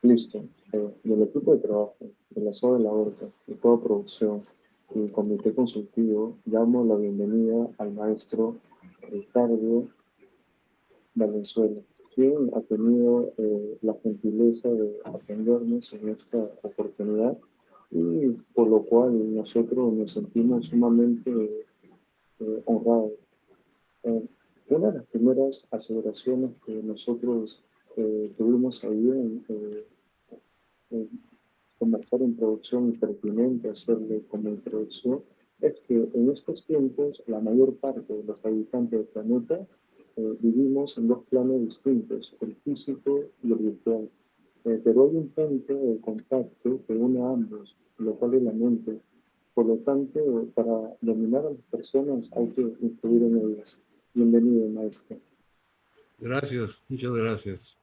Listo. Del equipo de trabajo, de la SOA de la Horta, de toda producción y el comité consultivo, damos la bienvenida al maestro Ricardo Valenzuela, quien ha tenido la gentileza de atendernos en esta oportunidad y por lo cual nosotros nos sentimos sumamente honrados. Eh, una de las primeras aseveraciones que nosotros tuvimos ahí en conversar en producción y pertinente hacerle como introducción es que en estos tiempos la mayor parte de los habitantes del planeta vivimos en dos planos distintos, el físico y el virtual. Pero hay un punto de contacto que une a ambos, lo cual es la mente. Por lo tanto, para dominar a las personas hay que influir en ellas. Bienvenido, maestro. Gracias, muchas gracias.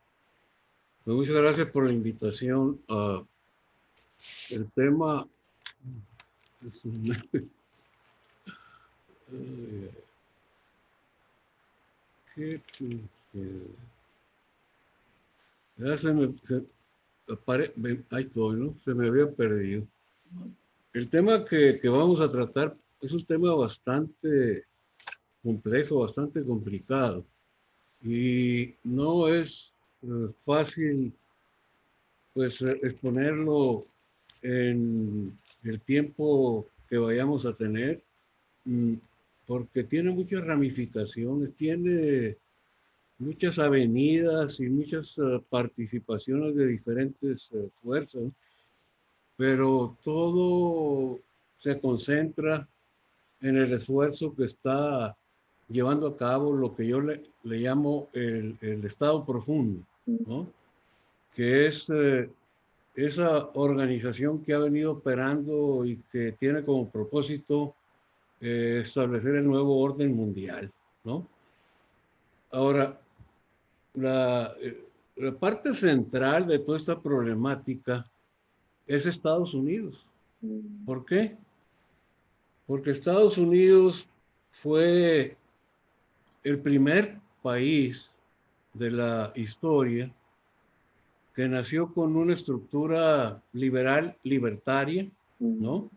Muchas gracias por la invitación. El tema eh, que, ya ahí estoy, ¿no? Se me había perdido. El tema que vamos a tratar es un tema bastante complejo, bastante complicado y no es fácil pues exponerlo en el tiempo que vayamos a tener, mm, porque tiene muchas ramificaciones, tiene muchas avenidas y muchas participaciones de diferentes fuerzas, pero todo se concentra en el esfuerzo que está llevando a cabo lo que yo le llamo el estado profundo, ¿no? Que es esa organización que ha venido operando y que tiene como propósito establecer el nuevo orden mundial, ¿no? Ahora, la parte central de toda esta problemática es Estados Unidos. ¿Por qué? Porque Estados Unidos fue el primer país de la historia que nació con una estructura liberal libertaria, ¿no?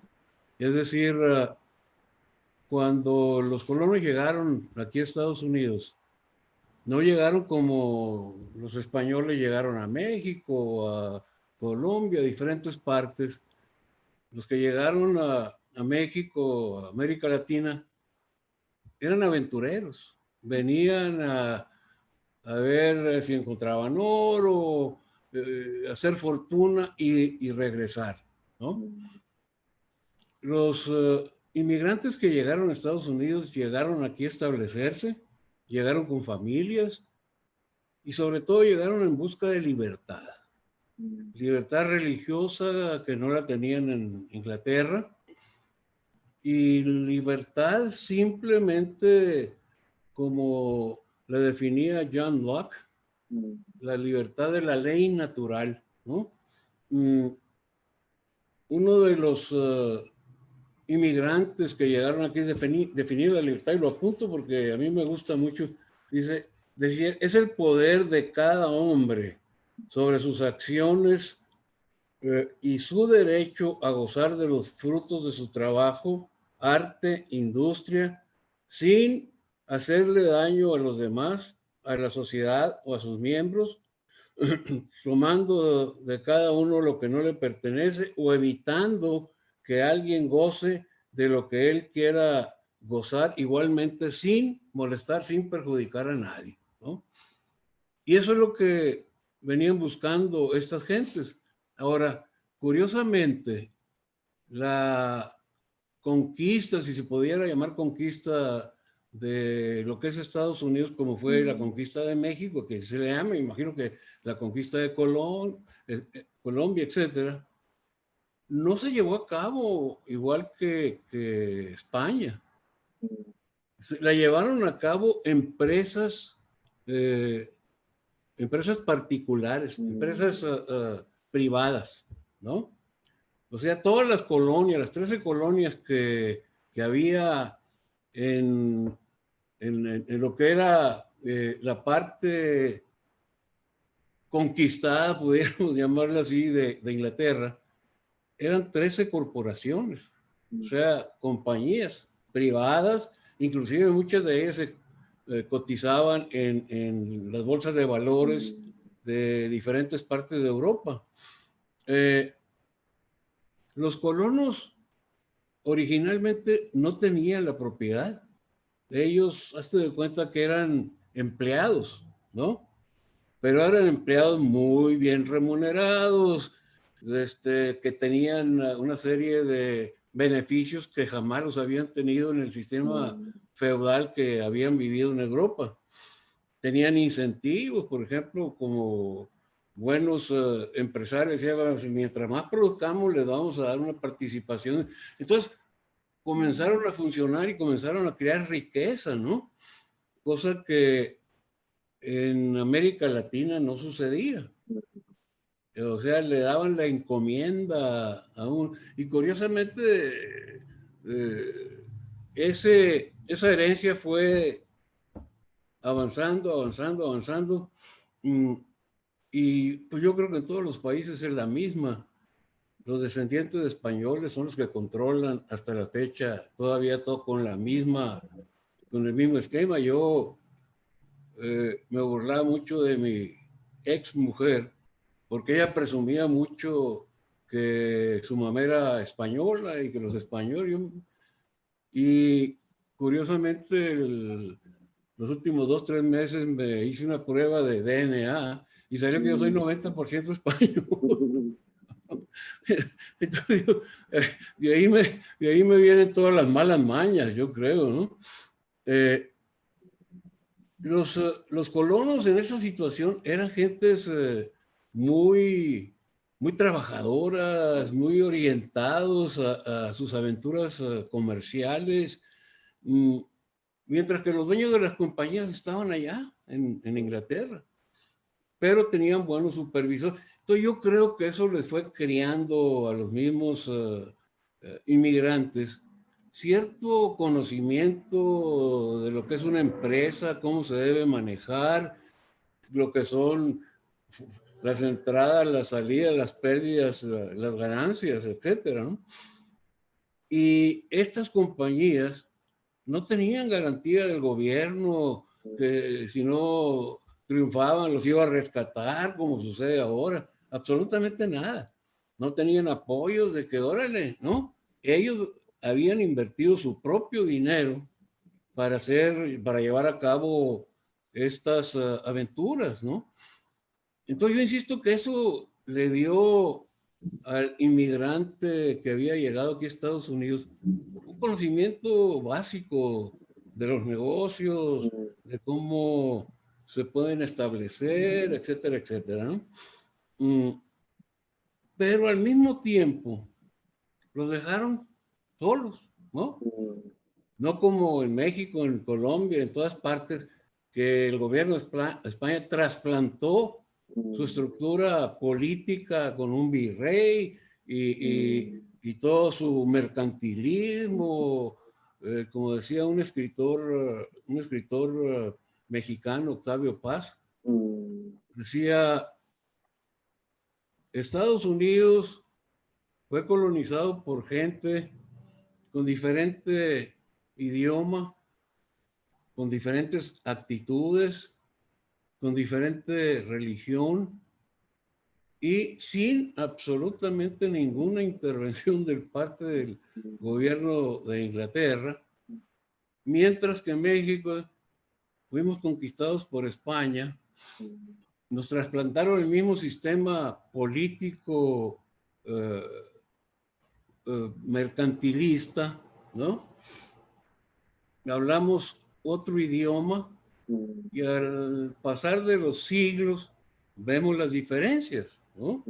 Es decir, cuando los colonos llegaron aquí a Estados Unidos, no llegaron como los españoles llegaron a México, a Colombia, a diferentes partes. Los que llegaron a México, a América Latina, eran aventureros. Venían a ver si encontraban oro, hacer fortuna y regresar, ¿no? Los inmigrantes que llegaron a Estados Unidos llegaron aquí a establecerse, llegaron con familias y sobre todo llegaron en busca de libertad. Libertad religiosa que no la tenían en Inglaterra y libertad simplemente como la definía John Locke, la libertad de la ley natural, ¿no? Uno de los inmigrantes que llegaron aquí definir la libertad, y lo apunto porque a mí me gusta mucho, decía, es el poder de cada hombre sobre sus acciones y su derecho a gozar de los frutos de su trabajo, arte, industria, sin hacerle daño a los demás, a la sociedad o a sus miembros, tomando de cada uno lo que no le pertenece o evitando que alguien goce de lo que él quiera gozar, igualmente sin molestar, sin perjudicar a nadie, ¿no? Y eso es lo que venían buscando estas gentes. Ahora, curiosamente, la conquista, si se pudiera llamar conquista de lo que es Estados Unidos, como fue la conquista de México, que se le llama, imagino que la conquista de Colombia, etcétera, no se llevó a cabo igual que España. La llevaron a cabo eh, empresas particulares, empresas privadas, ¿no? O sea, todas las colonias, las 13 colonias que había en lo que era la parte conquistada, pudiéramos llamarla así, de Inglaterra, eran 13 corporaciones, o sea, compañías privadas, inclusive muchas de ellas se cotizaban en las bolsas de valores de diferentes partes de Europa. Los colonos originalmente no tenían la propiedad. Ellos, hazte de cuenta que eran empleados, ¿no? Pero eran empleados muy bien remunerados, que tenían una serie de beneficios que jamás los habían tenido en el sistema feudal que habían vivido en Europa. Tenían incentivos, por ejemplo, como buenos empresarios, decían, mientras más produzcamos, les vamos a dar una participación. Entonces, comenzaron a funcionar y comenzaron a crear riqueza, ¿no? Cosa que en América Latina no sucedía. O sea, le daban la encomienda a un... Y curiosamente, esa herencia fue avanzando, avanzando, avanzando. Y pues yo creo que en todos los países es la misma. Los descendientes de españoles son los que controlan hasta la fecha todavía todo con el mismo esquema. Yo me burlaba mucho de mi ex mujer porque ella presumía mucho que su mamá era española y que los españoles, y curiosamente los últimos 2, 3 meses me hice una prueba de DNA y salió que yo soy 90% español. Entonces, de ahí me vienen todas las malas mañas, yo creo, ¿no? Los colonos en esa situación eran gentes muy, muy trabajadoras, muy orientados a sus aventuras comerciales, mientras que los dueños de las compañías estaban allá en Inglaterra, pero tenían buenos supervisores. Entonces yo creo que eso les fue creando a los mismos inmigrantes cierto conocimiento de lo que es una empresa, cómo se debe manejar, lo que son las entradas, las salidas, las pérdidas, las ganancias, etcétera, ¿no? Y estas compañías no tenían garantía del gobierno que si no triunfaban los iba a rescatar, como sucede ahora. Absolutamente nada. No tenían apoyos de que, órale, ¿no? Ellos habían invertido su propio dinero para llevar a cabo estas aventuras, ¿no? Entonces yo insisto que eso le dio al inmigrante que había llegado aquí a Estados Unidos un conocimiento básico de los negocios, de cómo se pueden establecer, etcétera, etcétera, ¿no? Pero al mismo tiempo los dejaron solos, ¿no? No como en México, en Colombia, en todas partes, que el gobierno de España trasplantó su estructura política con un virrey y todo su mercantilismo, como decía un escritor mexicano, Octavio Paz, decía, Estados Unidos fue colonizado por gente con diferente idioma, con diferentes actitudes, con diferente religión y sin absolutamente ninguna intervención de parte del gobierno de Inglaterra, mientras que en México fuimos conquistados por España, nos trasplantaron el mismo sistema político mercantilista, ¿no? Hablamos otro idioma y al pasar de los siglos vemos las diferencias, ¿no?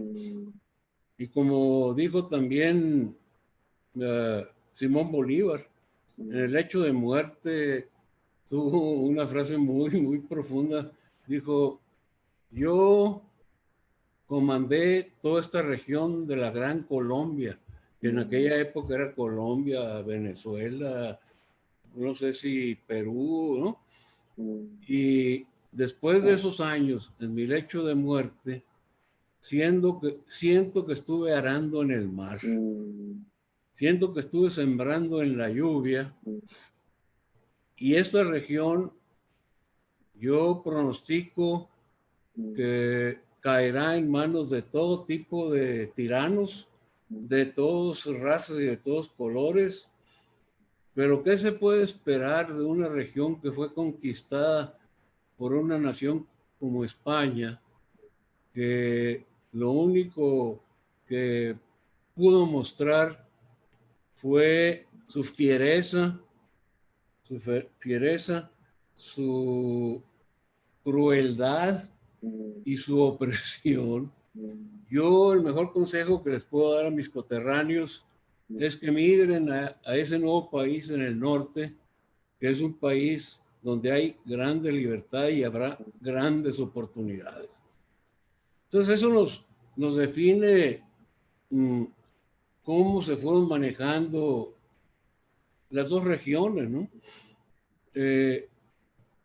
Y como dijo también Simón Bolívar, en el hecho de muerte tuvo una frase muy, muy profunda. Dijo, yo comandé toda esta región de la Gran Colombia, que en aquella época era Colombia, Venezuela, no sé si Perú, ¿no? Y después de esos años, en mi lecho de muerte, siento que estuve arando en el mar, siento que estuve sembrando en la lluvia, y esta región yo pronostico que caerá en manos de todo tipo de tiranos, de todas razas y de todos colores. Pero ¿qué se puede esperar de una región que fue conquistada por una nación como España, que lo único que pudo mostrar fue su fiereza, su crueldad y su opresión? Yo el mejor consejo que les puedo dar a mis coterráneos es que migren a ese nuevo país en el norte, que es un país donde hay grande libertad y habrá grandes oportunidades. Entonces eso nos define cómo se fueron manejando las dos regiones, ¿no?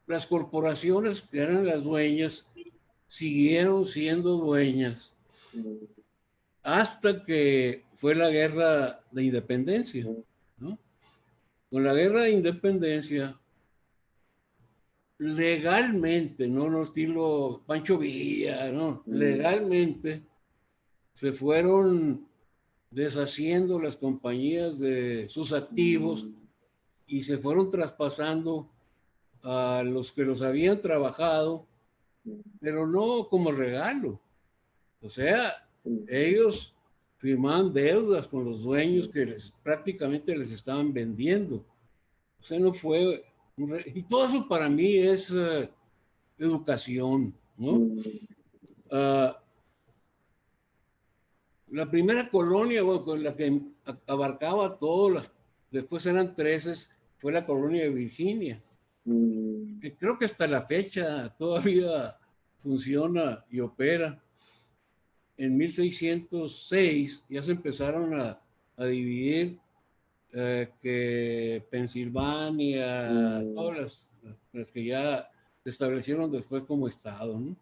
Las corporaciones que eran las dueñas siguieron siendo dueñas hasta que fue la guerra de independencia, ¿no? Con la guerra de independencia, legalmente, no estilo Pancho Villa, no, legalmente se fueron deshaciendo las compañías de sus activos y se fueron traspasando a los que los habían trabajado, pero no como regalo. O sea, ellos firmaban deudas con los dueños que prácticamente les estaban vendiendo. O sea, no fue... Y todo eso para mí es educación, ¿no? La primera colonia, bueno, con la que abarcaba todo, después eran 13, fue la colonia de Virginia. Creo que hasta la fecha todavía funciona y opera. En 1606 ya se empezaron a dividir, que Pensilvania, todas las que ya se establecieron después como estado, ¿no?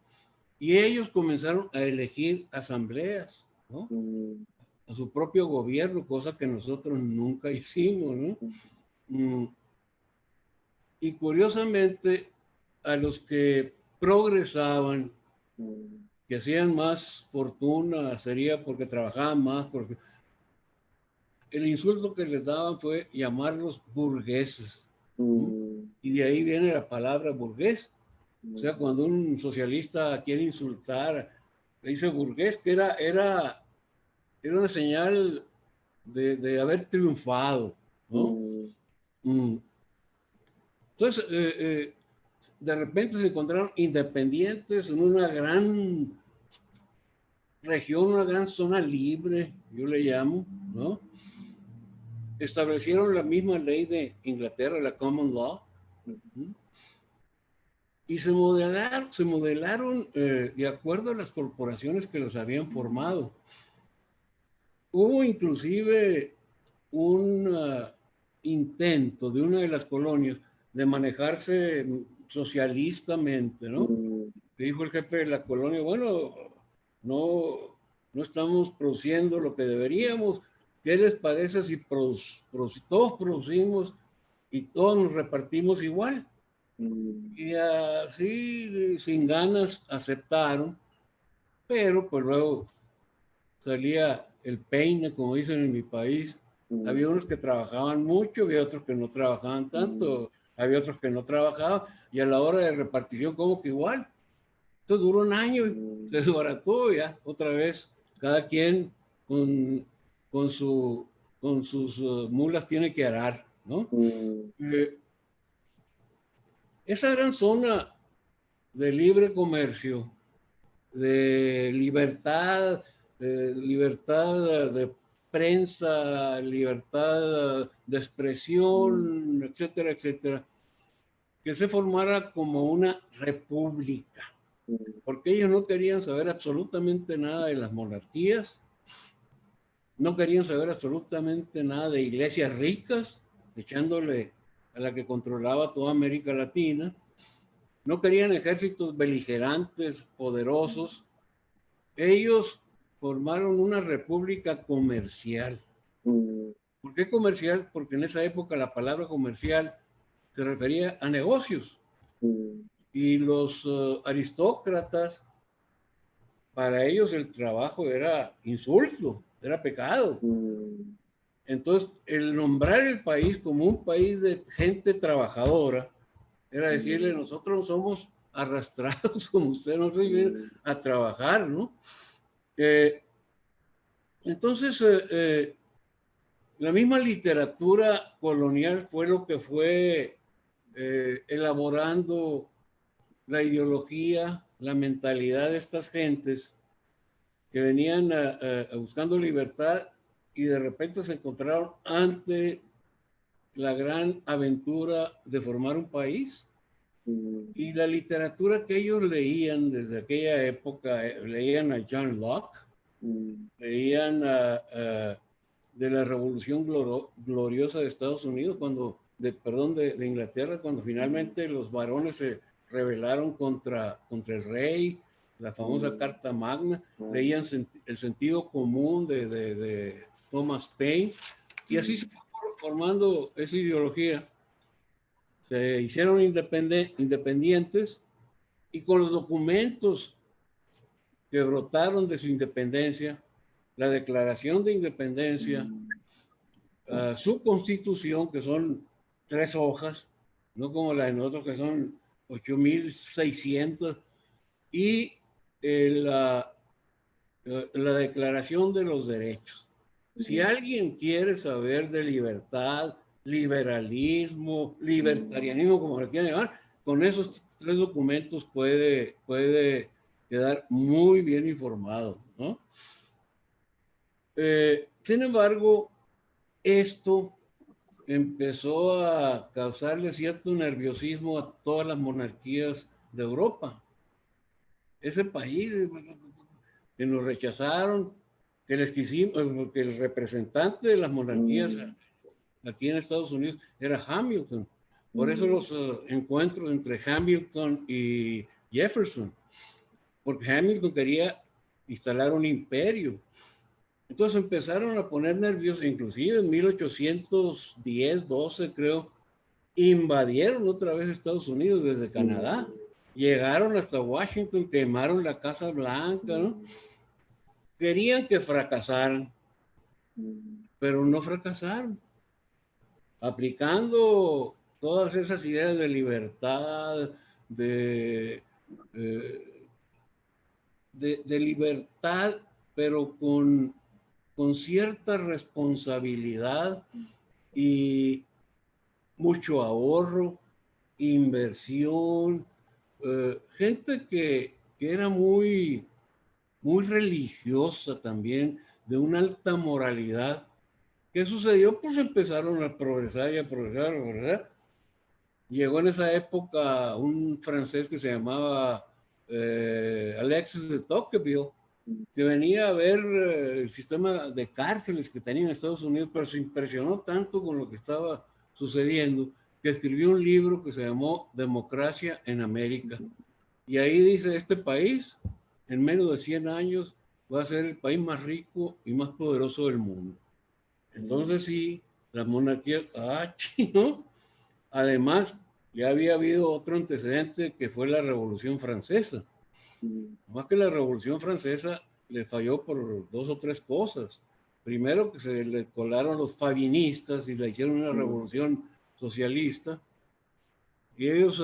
Y ellos comenzaron a elegir asambleas, ¿no? A su propio gobierno, cosa que nosotros nunca hicimos, ¿no? Y curiosamente, a los que progresaban, que hacían más fortuna, sería porque trabajaban más, porque el insulto que les daban fue llamarlos burgueses, ¿no? Y de ahí viene la palabra burgués. O sea, cuando un socialista quiere insultar, le dice burgués, que era una señal de haber triunfado, ¿no? Entonces, de repente se encontraron independientes en una gran región, una gran zona libre, yo le llamo, ¿no? Establecieron la misma ley de Inglaterra, la Common Law, ¿no? Y se modelaron de acuerdo a las corporaciones que los habían formado. Hubo inclusive un intento de una de las colonias de manejarse socialistamente, ¿no? Dijo el jefe de la colonia, bueno, no estamos produciendo lo que deberíamos. ¿Qué les parece si todos producimos y todos nos repartimos igual? Y así, sin ganas, aceptaron, pero pues luego salía el peine, como dicen en mi país. Había unos que trabajaban mucho, había otros que no trabajaban tanto, había otros que no trabajaban, y a la hora de repartición como que igual. Entonces duró un año y se desbarató ya, otra vez, cada quien con, su, con sus mulas tiene que arar, ¿no? Esa gran zona de libre comercio, de libertad, de prensa, libertad de expresión, etcétera, etcétera, que se formara como una república, porque ellos no querían saber absolutamente nada de las monarquías, no querían saber absolutamente nada de iglesias ricas, echándole a la que controlaba toda América Latina, no querían ejércitos beligerantes, poderosos. Ellos formaron una república comercial. ¿Por qué comercial? Porque en esa época la palabra comercial se refería a negocios. Y los aristócratas, para ellos el trabajo era insulto, era pecado. Entonces, el nombrar el país como un país de gente trabajadora era decirle, nosotros no somos arrastrados como usted, nosotros vienen a trabajar, ¿no? Entonces, la misma literatura colonial fue lo que fue elaborando la ideología, la mentalidad de estas gentes que venían buscando libertad y de repente se encontraron ante la gran aventura de formar un país. Y la literatura que ellos leían desde aquella época, leían a John Locke, leían de la Revolución Gloriosa de Estados Unidos, de Inglaterra, cuando finalmente los varones se rebelaron contra el rey, la famosa Carta Magna, leían el sentido común de Thomas Paine, y así se fue formando esa ideología. Se hicieron independientes y con los documentos que brotaron de su independencia, la Declaración de Independencia, su constitución, que son 3 hojas, no como la de nosotros que son 8.600, y la Declaración de los Derechos. Si alguien quiere saber de libertad, liberalismo, libertarianismo, como le quieran llamar, con esos 3 documentos puede quedar muy bien informado, ¿no? Sin embargo, esto empezó a causarle cierto nerviosismo a todas las monarquías de Europa. Ese país que nos rechazaron, que les quisimos, porque el representante de las monarquías aquí en Estados Unidos era Hamilton. Por eso los encuentros entre Hamilton y Jefferson, porque Hamilton quería instalar un imperio. Entonces empezaron a poner nerviosos, inclusive en 1810, 12 creo, invadieron otra vez Estados Unidos desde Canadá, llegaron hasta Washington, quemaron la Casa Blanca, ¿no? Querían que fracasaran, pero no fracasaron, aplicando todas esas ideas de libertad, de libertad, pero con cierta responsabilidad y mucho ahorro, inversión, gente que era muy religiosa también, de una alta moralidad. ¿Qué sucedió? Pues empezaron a progresar y a progresar, a progresar. Llegó en esa época un francés que se llamaba Alexis de Tocqueville, que venía a ver el sistema de cárceles que tenía en Estados Unidos, pero se impresionó tanto con lo que estaba sucediendo que escribió un libro que se llamó Democracia en América. Y ahí dice, este país, en menos de 100 años, va a ser el país más rico y más poderoso del mundo. Entonces sí, las monarquías, ¿no? Además, ya había habido otro antecedente que fue la Revolución Francesa. Más que la Revolución Francesa le falló por 2 o 3 cosas. Primero, que se le colaron los fabinistas y le hicieron una revolución socialista. Y ellos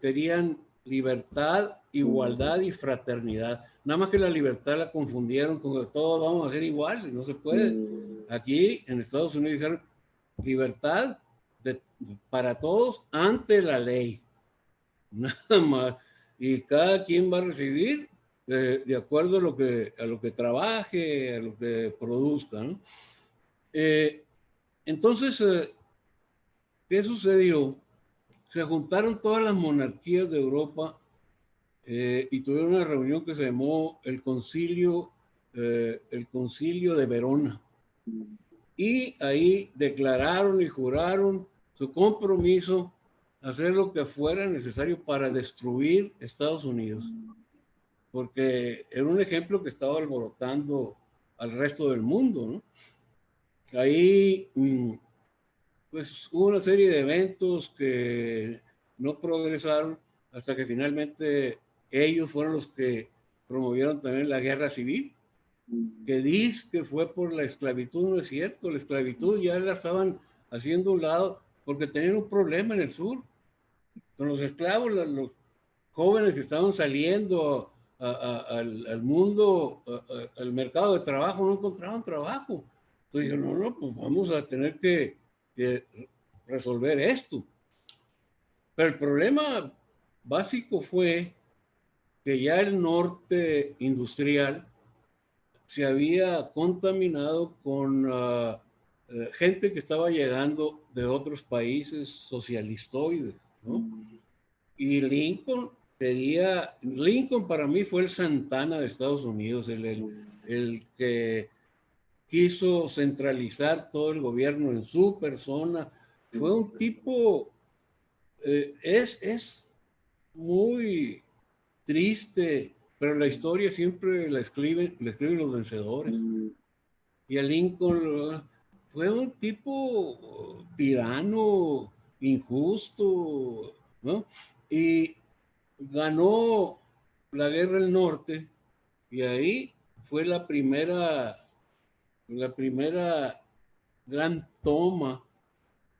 querían libertad, igualdad y fraternidad. Nada más que la libertad la confundieron con que todos vamos a ser iguales. No se puede. Aquí en Estados Unidos dijeron libertad para todos ante la ley. Nada más. Y cada quien va a recibir de acuerdo a lo que trabaje, a lo que produzca, ¿no? Entonces, ¿qué sucedió? Se juntaron todas las monarquías de Europa y tuvieron una reunión que se llamó el Concilio de Verona. Y ahí declararon y juraron su compromiso hacer lo que fuera necesario para destruir Estados Unidos, porque era un ejemplo que estaba alborotando al resto del mundo, ¿no? Ahí, pues, hubo una serie de eventos que no progresaron hasta que finalmente ellos fueron los que promovieron también la guerra civil, que dice que fue por la esclavitud. No es cierto, la esclavitud ya la estaban haciendo a un lado porque tenían un problema en el sur con los esclavos, los jóvenes que estaban saliendo al mundo, al mercado de trabajo, no encontraban trabajo. Entonces dijeron, no, no, pues vamos a tener que resolver esto. Pero el problema básico fue que ya el norte industrial se había contaminado con gente que estaba llegando de otros países socialistoides, ¿no? Y Lincoln para mí fue el Santana de Estados Unidos, el que quiso centralizar todo el gobierno en su persona. Fue un tipo, es muy triste, pero la historia siempre la escriben los vencedores. Y a Lincoln fue un tipo tirano, injusto, ¿no? Y ganó la guerra del norte y ahí fue la primera gran toma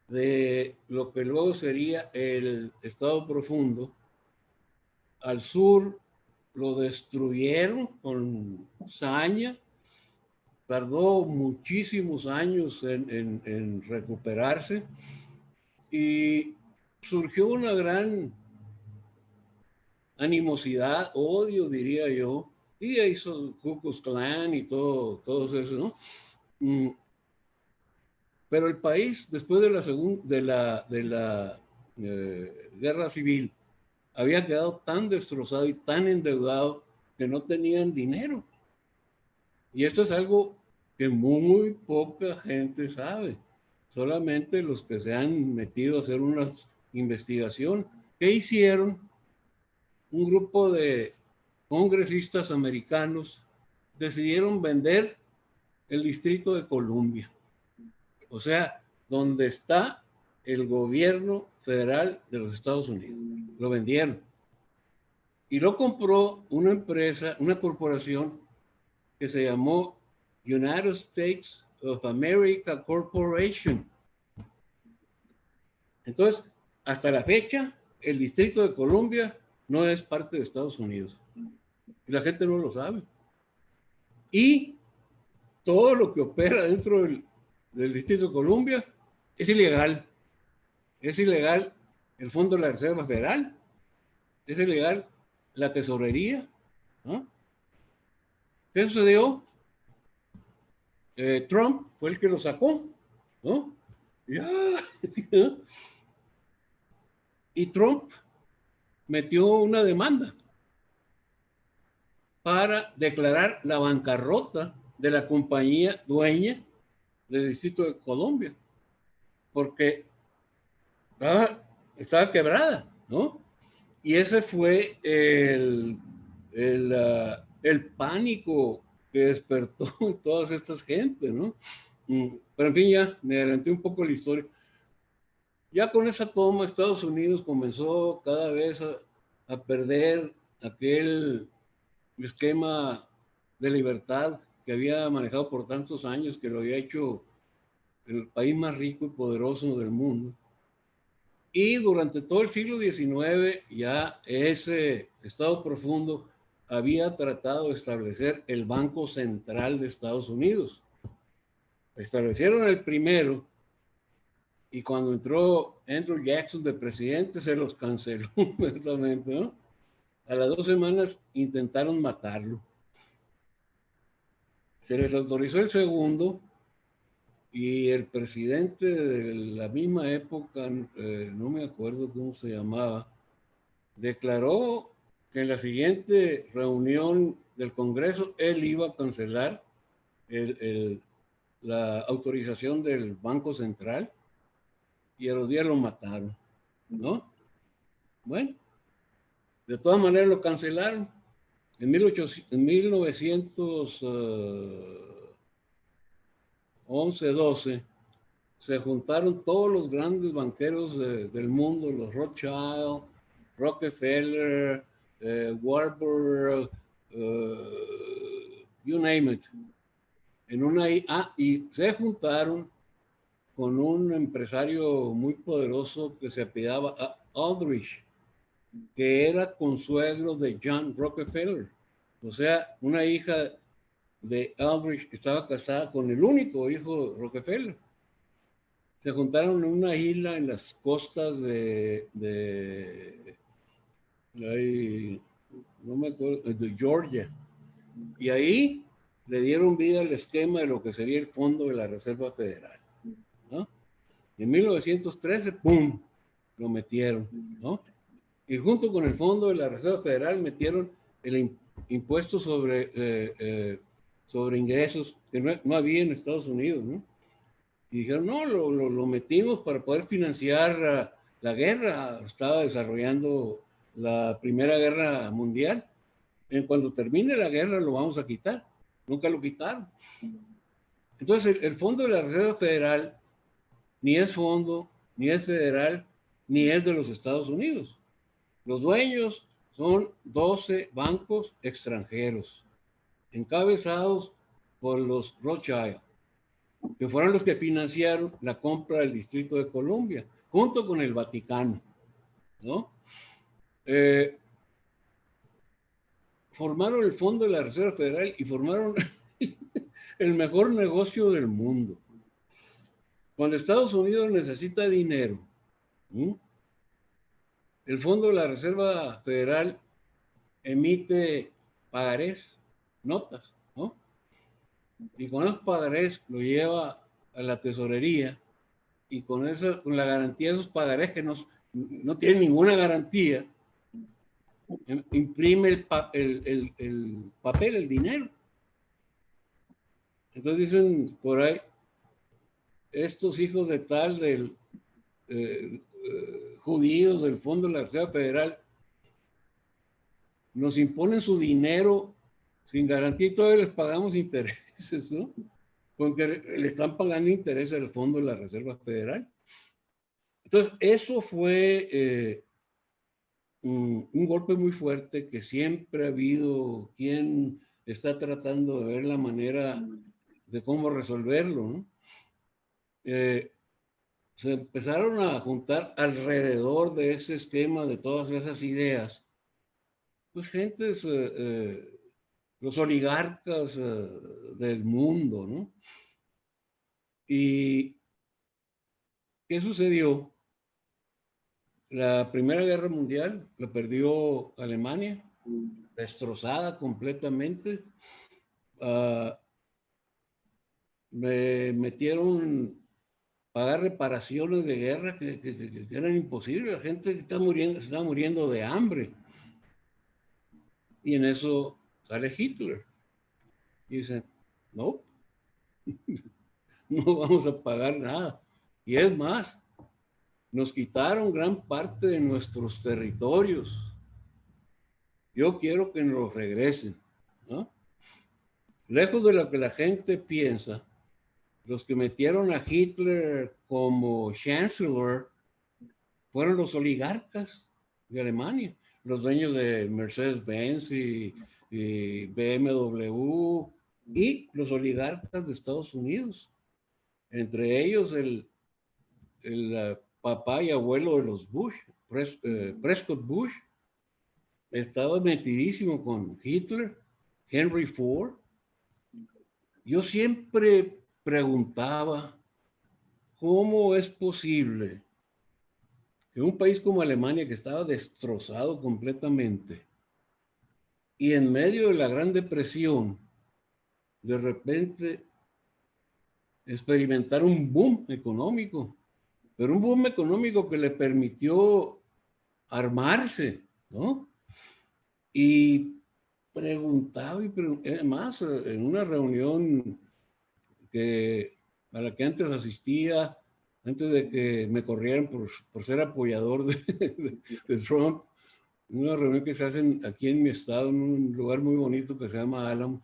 de lo que luego sería el Estado Profundo. Al sur lo destruyeron con saña, tardó muchísimos años en recuperarse y surgió una gran animosidad, odio, diría yo, y hizo Ku Klux Klan y todo eso, ¿no? Pero el país, después de la guerra civil, había quedado tan destrozado y tan endeudado que no tenían dinero. Y esto es algo que muy poca gente sabe. Solamente los que se han metido a hacer una investigación. ¿Qué hicieron? Un grupo de congresistas americanos decidieron vender el Distrito de Columbia. O sea, donde está el gobierno federal de los Estados Unidos. Lo vendieron. Y lo compró una empresa, una corporación que se llamó United States of America Corporation. Entonces, hasta la fecha, el Distrito de Columbia no es parte de Estados Unidos. Y la gente no lo sabe. Y todo lo que opera dentro del Distrito de Columbia es ilegal. Es ilegal el Fondo de la Reserva Federal. Es ilegal la tesorería. ¿No? ¿Qué sucedió? Trump fue el que lo sacó, ¿no? Ya. Y Trump metió una demanda para declarar la bancarrota de la compañía dueña del Distrito de Columbia, porque estaba quebrada, ¿no? Y ese fue el pánico que despertó todas estas gentes, ¿no? Pero en fin, ya me adelanté un poco la historia. Ya con esa toma, Estados Unidos comenzó cada vez a perder aquel esquema de libertad que había manejado por tantos años, que lo había hecho el país más rico y poderoso del mundo. Y durante todo el siglo XIX ya ese Estado Profundo había tratado de establecer el Banco Central de Estados Unidos. Establecieron el primero y cuando entró Andrew Jackson de presidente se los canceló completamente, ¿no? A las 2 semanas intentaron matarlo. Se les autorizó el segundo y el presidente de la misma época, no me acuerdo cómo se llamaba, declaró que en la siguiente reunión del Congreso él iba a cancelar la autorización del Banco Central y a los días lo mataron. ¿no? Bueno, de todas maneras lo cancelaron. En 1911-12 se juntaron todos los grandes banqueros del mundo, los Rothschild, Rockefeller, Warburg, you name it. Y se juntaron con un empresario muy poderoso que se apellidaba Aldrich, que era consuegro de John Rockefeller. O sea, una hija de Aldrich estaba casada con el único hijo de Rockefeller. Se juntaron en una isla en las costas no me acuerdo, de Georgia. Y ahí le dieron vida al esquema de lo que sería el Fondo de la Reserva Federal, ¿no? En 1913, ¡pum!, lo metieron, ¿no? Y junto con el Fondo de la Reserva Federal metieron el impuesto sobre ingresos que no había en Estados Unidos, ¿no? Y dijeron, no, lo metimos para poder financiar la guerra. Estaba desarrollando la Primera Guerra Mundial. En cuando termine la guerra lo vamos a quitar. Nunca lo quitaron. Entonces el Fondo de la Reserva Federal ni es fondo, ni es federal, ni es de los Estados Unidos. Los dueños son 12 bancos extranjeros, encabezados por los Rothschild, que fueron los que financiaron la compra del Distrito de Columbia, junto con el Vaticano, ¿no? Formaron el Fondo de la Reserva Federal y formaron el mejor negocio del mundo. Cuando Estados Unidos necesita dinero, ¿sí?, el Fondo de la Reserva Federal emite pagarés, notas, ¿no? Y con esos pagarés lo lleva a la tesorería y con la garantía de esos pagarés que no tienen ninguna garantía, imprime el papel, el dinero. Entonces dicen por ahí, estos hijos de tal judíos del Fondo de la Reserva Federal nos imponen su dinero sin garantía y todavía les pagamos intereses, ¿no? Porque le están pagando intereses al Fondo de la Reserva Federal. Entonces, eso fue un golpe muy fuerte, que siempre ha habido quien está tratando de ver la manera de cómo resolverlo, ¿no? Se empezaron a juntar alrededor de ese esquema, de todas esas ideas, pues gentes, los oligarcas del mundo, ¿no? ¿Y qué sucedió? La Primera Guerra Mundial la perdió Alemania, destrozada completamente. Me metieron pagar reparaciones de guerra que eran imposibles. La gente está muriendo de hambre. Y en eso sale Hitler. Y dicen, no, no vamos a pagar nada. Y es más, nos quitaron gran parte de nuestros territorios. Yo quiero que nos los regresen, ¿no? Lejos de lo que la gente piensa, los que metieron a Hitler como chancellor fueron los oligarcas de Alemania, los dueños de Mercedes-Benz y BMW, y los oligarcas de Estados Unidos, entre ellos el papá y abuelo de los Bush, Prescott Bush, estaba metidísimo con Hitler, Henry Ford. Yo siempre preguntaba, ¿cómo es posible que un país como Alemania, que estaba destrozado completamente, y en medio de la Gran Depresión, de repente experimentar un boom económico, pero un boom económico que le permitió armarse, ¿no? Y preguntaba además en una reunión a la que antes asistía, antes de que me corrieran por ser apoyador de Trump, una reunión que se hacen aquí en mi estado, en un lugar muy bonito que se llama Álamo,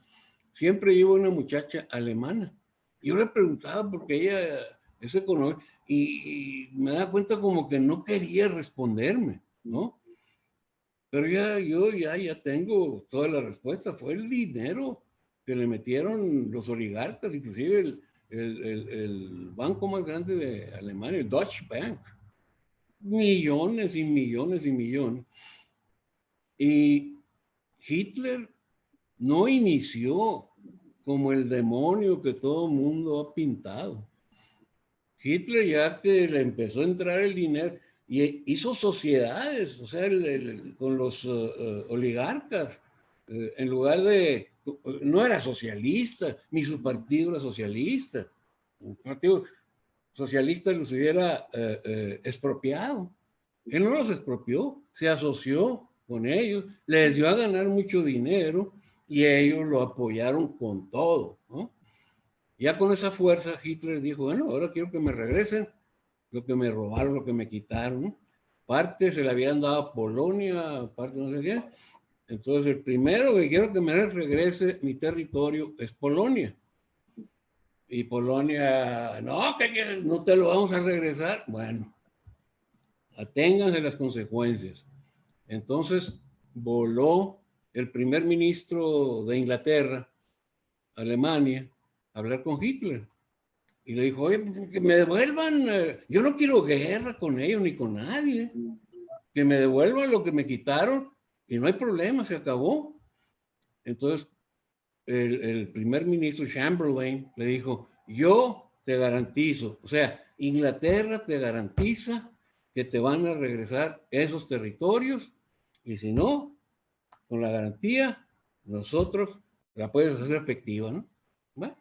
siempre lleva una muchacha alemana. Yo le preguntaba porque ella es económica y me da cuenta como que no quería responderme, ¿no? Pero ya tengo toda la respuesta. Fue el dinero que le metieron los oligarcas, inclusive el banco más grande de Alemania, el Deutsche Bank. Millones y millones y millones. Y Hitler no inició como el demonio que todo el mundo ha pintado. Hitler, ya que le empezó a entrar el dinero y hizo sociedades, o sea, con los oligarcas, en lugar de, no era socialista, ni su partido era socialista. Un partido socialista los hubiera expropiado. Él no los expropió, se asoció con ellos, les dio a ganar mucho dinero y ellos lo apoyaron con todo, ¿no? Ya con esa fuerza, Hitler dijo, bueno, ahora quiero que me regresen lo que me robaron, lo que me quitaron, ¿no? Parte se le habían dado a Polonia, parte no sé qué. Entonces, el primero que quiero que me regrese mi territorio es Polonia. Y Polonia, no, que no te lo vamos a regresar. Bueno, aténganse las consecuencias. Entonces, voló el primer ministro de Inglaterra, Alemania, a hablar con Hitler. Y le dijo, oye, que me devuelvan, yo no quiero guerra con ellos ni con nadie, que me devuelvan lo que me quitaron y no hay problema, se acabó. Entonces, el primer ministro Chamberlain le dijo, yo te garantizo, o sea, Inglaterra te garantiza que te van a regresar esos territorios y si no, con la garantía, nosotros la puedes hacer efectiva, ¿no? Bueno,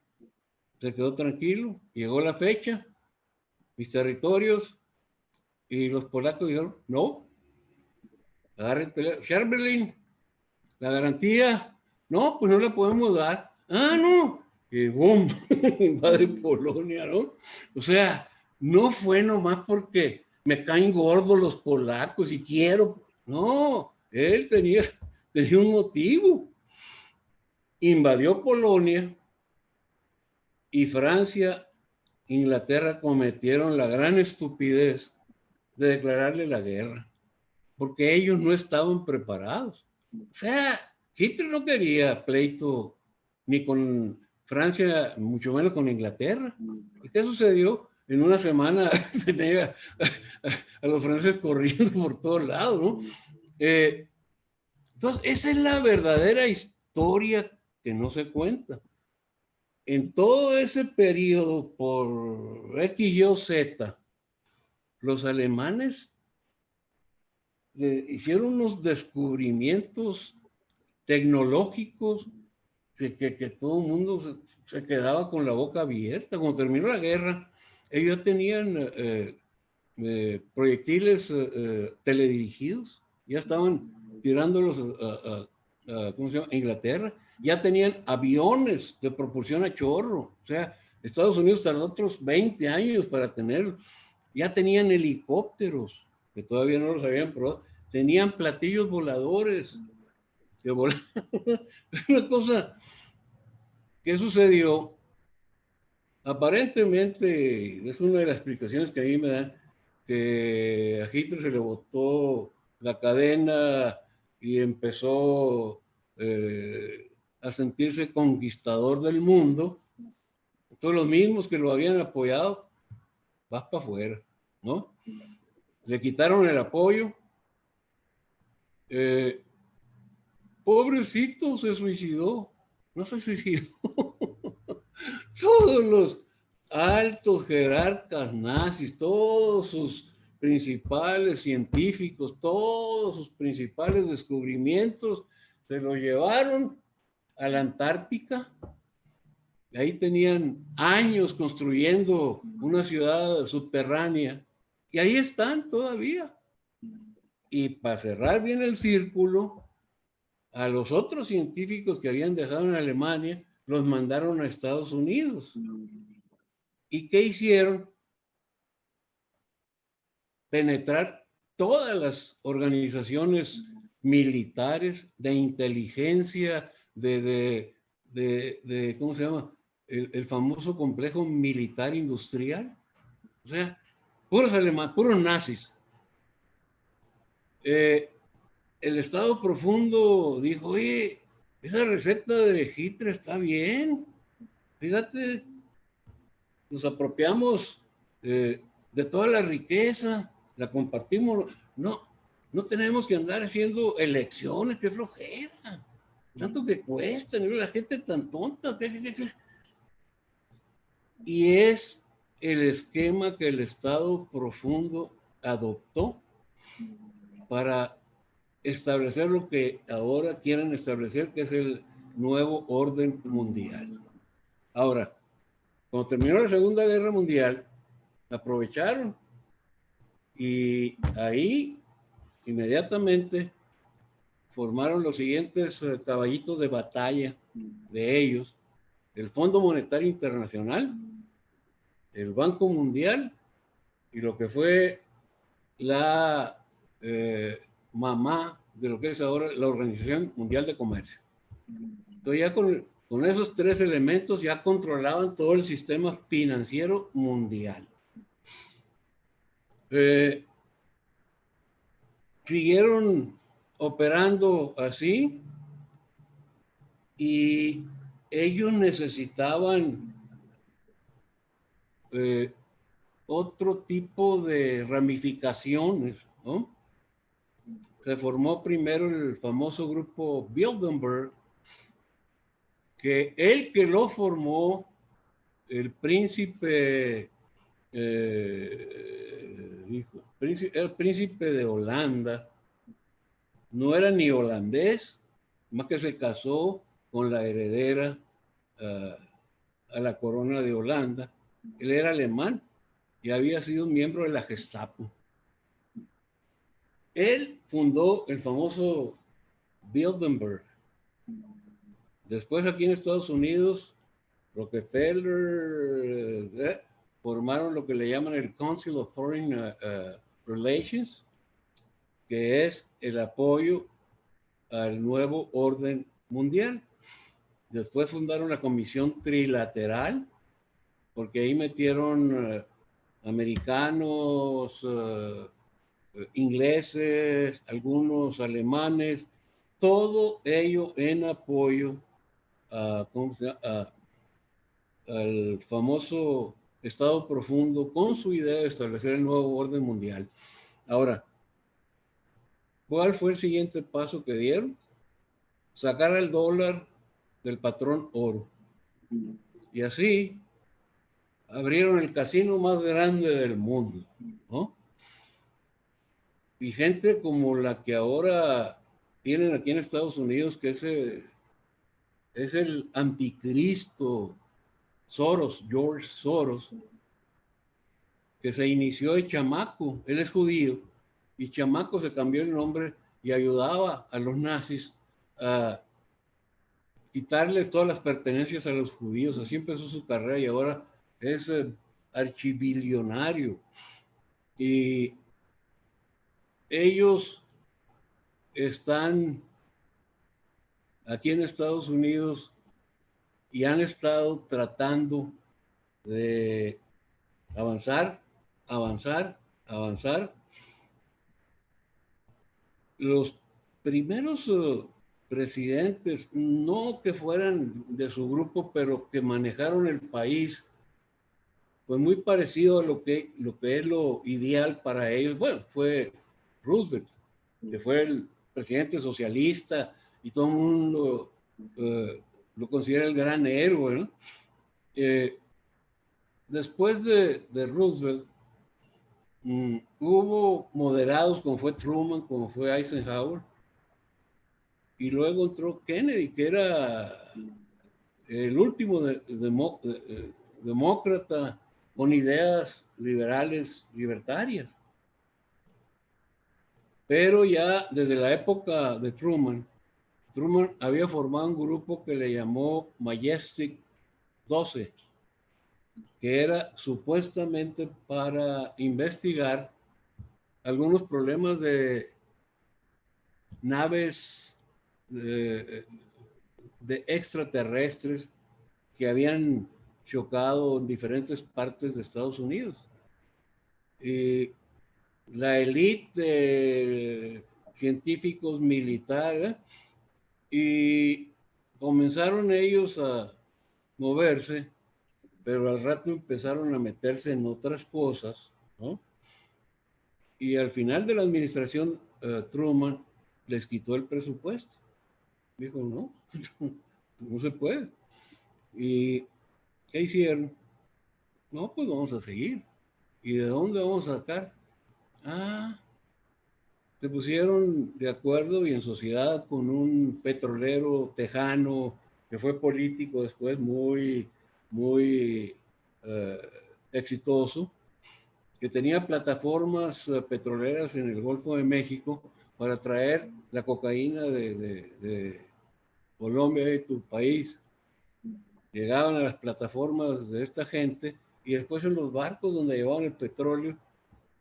se quedó tranquilo, llegó la fecha, mis territorios, y los polacos dijeron, no, agarren Chamberlain, la garantía, no, pues no la podemos dar. Ah, no, y boom, invade Polonia, ¿no? O sea, no fue nomás porque me caen gordos los polacos y quiero, no, él tenía un motivo. Invadió Polonia y Francia, Inglaterra cometieron la gran estupidez de declararle la guerra, porque ellos no estaban preparados. O sea, Hitler no quería pleito ni con Francia, mucho menos con Inglaterra. ¿Y qué sucedió? En una semana se tenía a los franceses corriendo por todos lados, ¿no? Entonces, esa es la verdadera historia que no se cuenta. En todo ese periodo, por X, Y o Z, los alemanes hicieron unos descubrimientos tecnológicos que todo el mundo se quedaba con la boca abierta. Cuando terminó la guerra, ellos ya tenían proyectiles teledirigidos, ya estaban tirándolos ¿cómo se llama? A Inglaterra, ya tenían aviones de propulsión a chorro, o sea, Estados Unidos tardó otros 20 años para tenerlos, ya tenían helicópteros, que todavía no los habían probado, tenían platillos voladores, que volaban. Una cosa que sucedió, aparentemente, es una de las explicaciones que a mí me dan, que a Hitler se le botó la cadena y empezó a sentirse conquistador del mundo. Todos los mismos que lo habían apoyado, vas para afuera, ¿no? Le quitaron el apoyo. Pobrecito, se suicidó. No se suicidó. Todos los altos jerarcas nazis, todos sus principales científicos, todos sus principales descubrimientos, se los llevaron a la Antártica. Ahí tenían años construyendo una ciudad subterránea y ahí están todavía. Y para cerrar bien el círculo, a los otros científicos que habían dejado en Alemania los mandaron a Estados Unidos. ¿Y qué hicieron? penetrar todas las organizaciones militares de inteligencia, ¿cómo se llama? El famoso complejo militar industrial. O sea, puros alemanes, puros nazis. El Estado Profundo dijo, oye, esa receta de Hitler está bien. Fíjate, nos apropiamos de toda la riqueza, la compartimos. No, no tenemos que andar haciendo elecciones, qué flojera. Tanto que cuesta, ¿no? La gente tan tonta. Y es el esquema que el Estado Profundo adoptó para establecer lo que ahora quieren establecer, que es el nuevo orden mundial. Ahora, cuando terminó la Segunda Guerra Mundial, aprovecharon y ahí inmediatamente formaron los siguientes caballitos de batalla de ellos: el Fondo Monetario Internacional, el Banco Mundial y lo que fue la mamá de lo que es ahora la Organización Mundial de Comercio. Entonces ya con esos tres elementos ya controlaban todo el sistema financiero mundial. Siguieron operando así y ellos necesitaban otro tipo de ramificaciones, ¿no? Se formó primero el famoso grupo Bilderberg, que el que lo formó, el príncipe, el príncipe de Holanda, no era ni holandés, más que se casó con la heredera a la corona de Holanda. Él era alemán y había sido miembro de la Gestapo. Él fundó el famoso Bilderberg. Después aquí en Estados Unidos, Rockefeller formaron lo que le llaman el Council of Foreign Relations, que es el apoyo al nuevo orden mundial. Después fundaron la Comisión Trilateral, porque ahí metieron americanos, ingleses, algunos alemanes, todo ello en apoyo al famoso Estado Profundo con su idea de establecer el nuevo orden mundial. Ahora, ¿cuál fue el siguiente paso que dieron? Sacar al dólar del patrón oro. Y así abrieron el casino más grande del mundo, ¿no? Y gente como la que ahora tienen aquí en Estados Unidos, que es el anticristo Soros, George Soros, que se inició de chamaco. Él es judío y chamaco se cambió el nombre y ayudaba a los nazis a quitarle todas las pertenencias a los judíos. Así empezó su carrera y ahora es archibillonario. Y ellos están aquí en Estados Unidos y han estado tratando de avanzar. Los primeros presidentes, no que fueran de su grupo, pero que manejaron el país, pues muy parecido a lo que es lo ideal para ellos. Bueno, fue Roosevelt, que fue el presidente socialista y todo el mundo lo considera el gran héroe, ¿no? Después de Roosevelt, hubo moderados como fue Truman, como fue Eisenhower, y luego entró Kennedy, que era el último demócrata con ideas liberales, libertarias. Pero ya desde la época de Truman había formado un grupo que le llamó Majestic 12, que era supuestamente para investigar algunos problemas de naves de extraterrestres que habían chocado en diferentes partes de Estados Unidos. Y la élite de científicos militares y comenzaron ellos a moverse, pero al rato empezaron a meterse en otras cosas, ¿no? Y al final de la administración Truman les quitó el presupuesto. Dijo, no, no se puede. ¿Y qué hicieron? No, pues vamos a seguir. ¿Y de dónde vamos a sacar? Ah, se pusieron de acuerdo y en sociedad con un petrolero tejano que fue político después muy eh, exitoso, que tenía plataformas petroleras en el Golfo de México para traer la cocaína de Colombia y tu país. Llegaban a las plataformas de esta gente y después en los barcos donde llevaban el petróleo.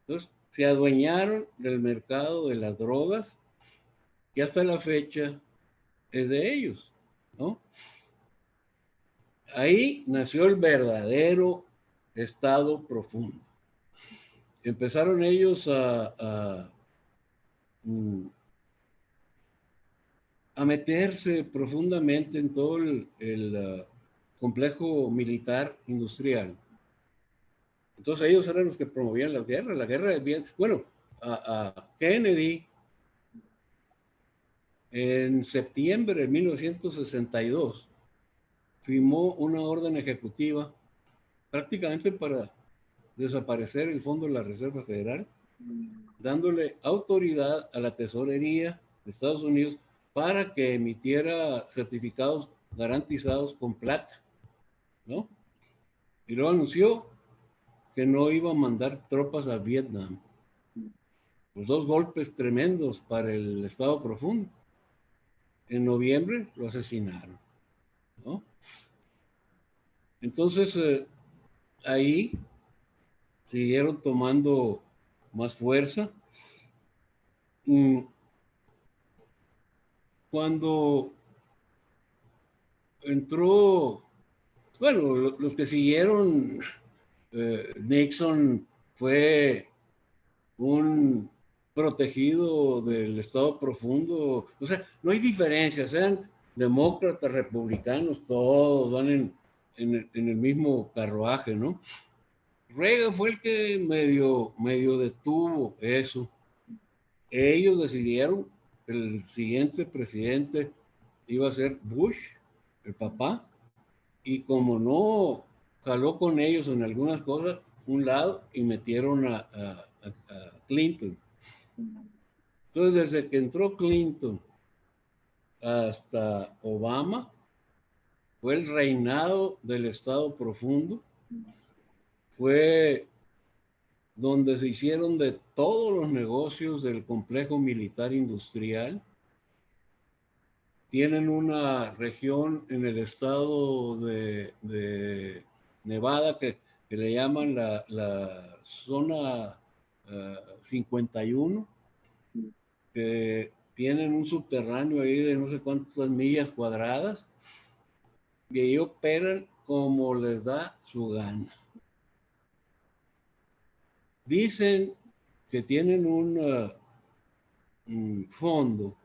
Entonces se adueñaron del mercado de las drogas que hasta la fecha es de ellos, ¿no? Ahí nació el verdadero estado profundo. Empezaron ellos a meterse profundamente en todo el complejo militar industrial. Entonces ellos eran los que promovían las guerras. La guerra es bien... Bueno, a Kennedy en septiembre de 1962 firmó una orden ejecutiva prácticamente para desaparecer el Fondo de la Reserva Federal, dándole autoridad a la tesorería de Estados Unidos para que emitiera certificados garantizados con plata, ¿no? Y luego anunció que no iba a mandar tropas a Vietnam. Los dos golpes tremendos para el Estado profundo. En noviembre lo asesinaron, ¿no? Entonces, ahí siguieron tomando más fuerza. Cuando entró, bueno, los que siguieron, Nixon fue un protegido del Estado profundo. O sea, no hay diferencia, sean demócratas, republicanos, todos van en el mismo carruaje, ¿no? Reagan fue el que medio detuvo eso. Ellos decidieron que el siguiente presidente iba a ser Bush, el papá, y como no jaló con ellos en algunas cosas, un lado, y metieron a Clinton. Entonces, desde que entró Clinton hasta Obama, fue el reinado del Estado profundo, fue donde se hicieron de todos los negocios del complejo militar industrial. Tienen una región en el estado de Nevada que le llaman la zona 51, que tienen un subterráneo ahí de no sé cuántas millas cuadradas y ahí operan como les da su gana. Dicen que tienen un fondo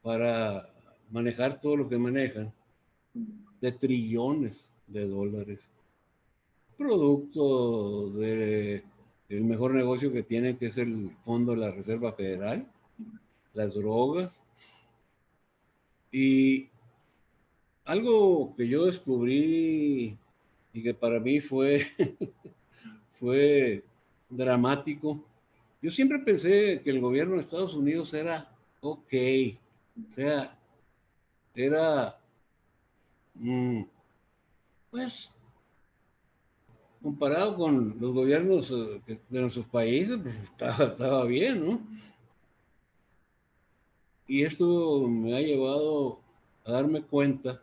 para manejar todo lo que manejan de trillones de dólares, producto del mejor negocio que tienen, que es el Fondo de la Reserva Federal, las drogas. Y algo que yo descubrí y que para mí fue dramático. Yo siempre pensé que el gobierno de Estados Unidos era ok, o sea, era, pues, comparado con los gobiernos de nuestros países, pues estaba bien, ¿no? Y esto me ha llevado a darme cuenta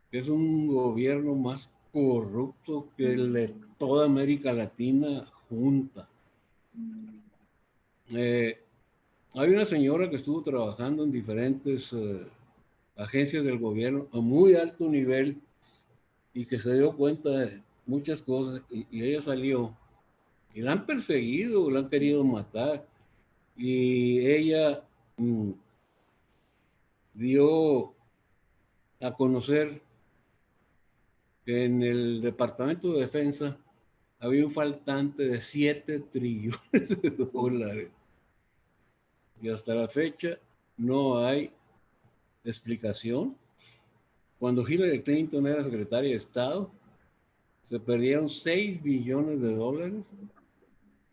que es un gobierno más corrupto que el de toda América Latina junta. Eh, Hay una señora que estuvo trabajando en diferentes agencias del gobierno a muy alto nivel y que se dio cuenta de muchas cosas y ella salió y la han perseguido, la han querido matar y ella dio a conocer que en el Departamento de Defensa había un faltante de 7 trillones de dólares y hasta la fecha no hay explicación. Cuando Hillary Clinton era secretaria de Estado, se perdieron 6 billones de dólares.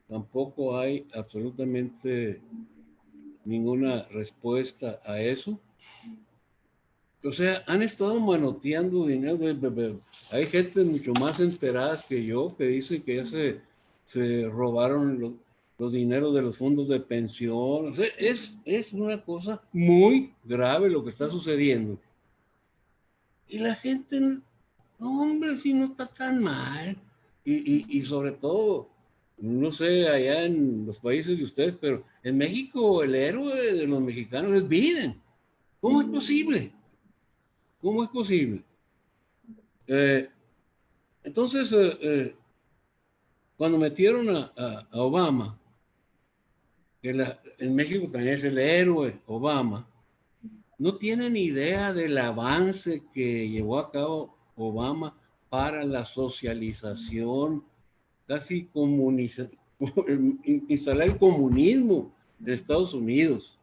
Tampoco hay absolutamente ninguna respuesta a eso. O sea, han estado manoteando dinero. Hay gente mucho más enterada que yo que dice que ya se robaron los dineros de los fondos de pensión. O sea, es una cosa muy grave lo que está sucediendo. Y la gente, no, hombre, si no está tan mal. Y sobre todo, no sé, allá en los países de ustedes, pero en México el héroe de los mexicanos es Biden. ¿Cómo es posible? ¿Cómo es posible? Eh, entonces, cuando metieron a Obama, que en México también es el héroe Obama, no tienen idea del avance que llevó a cabo Obama para la socialización, casi instalar el comunismo en Estados Unidos.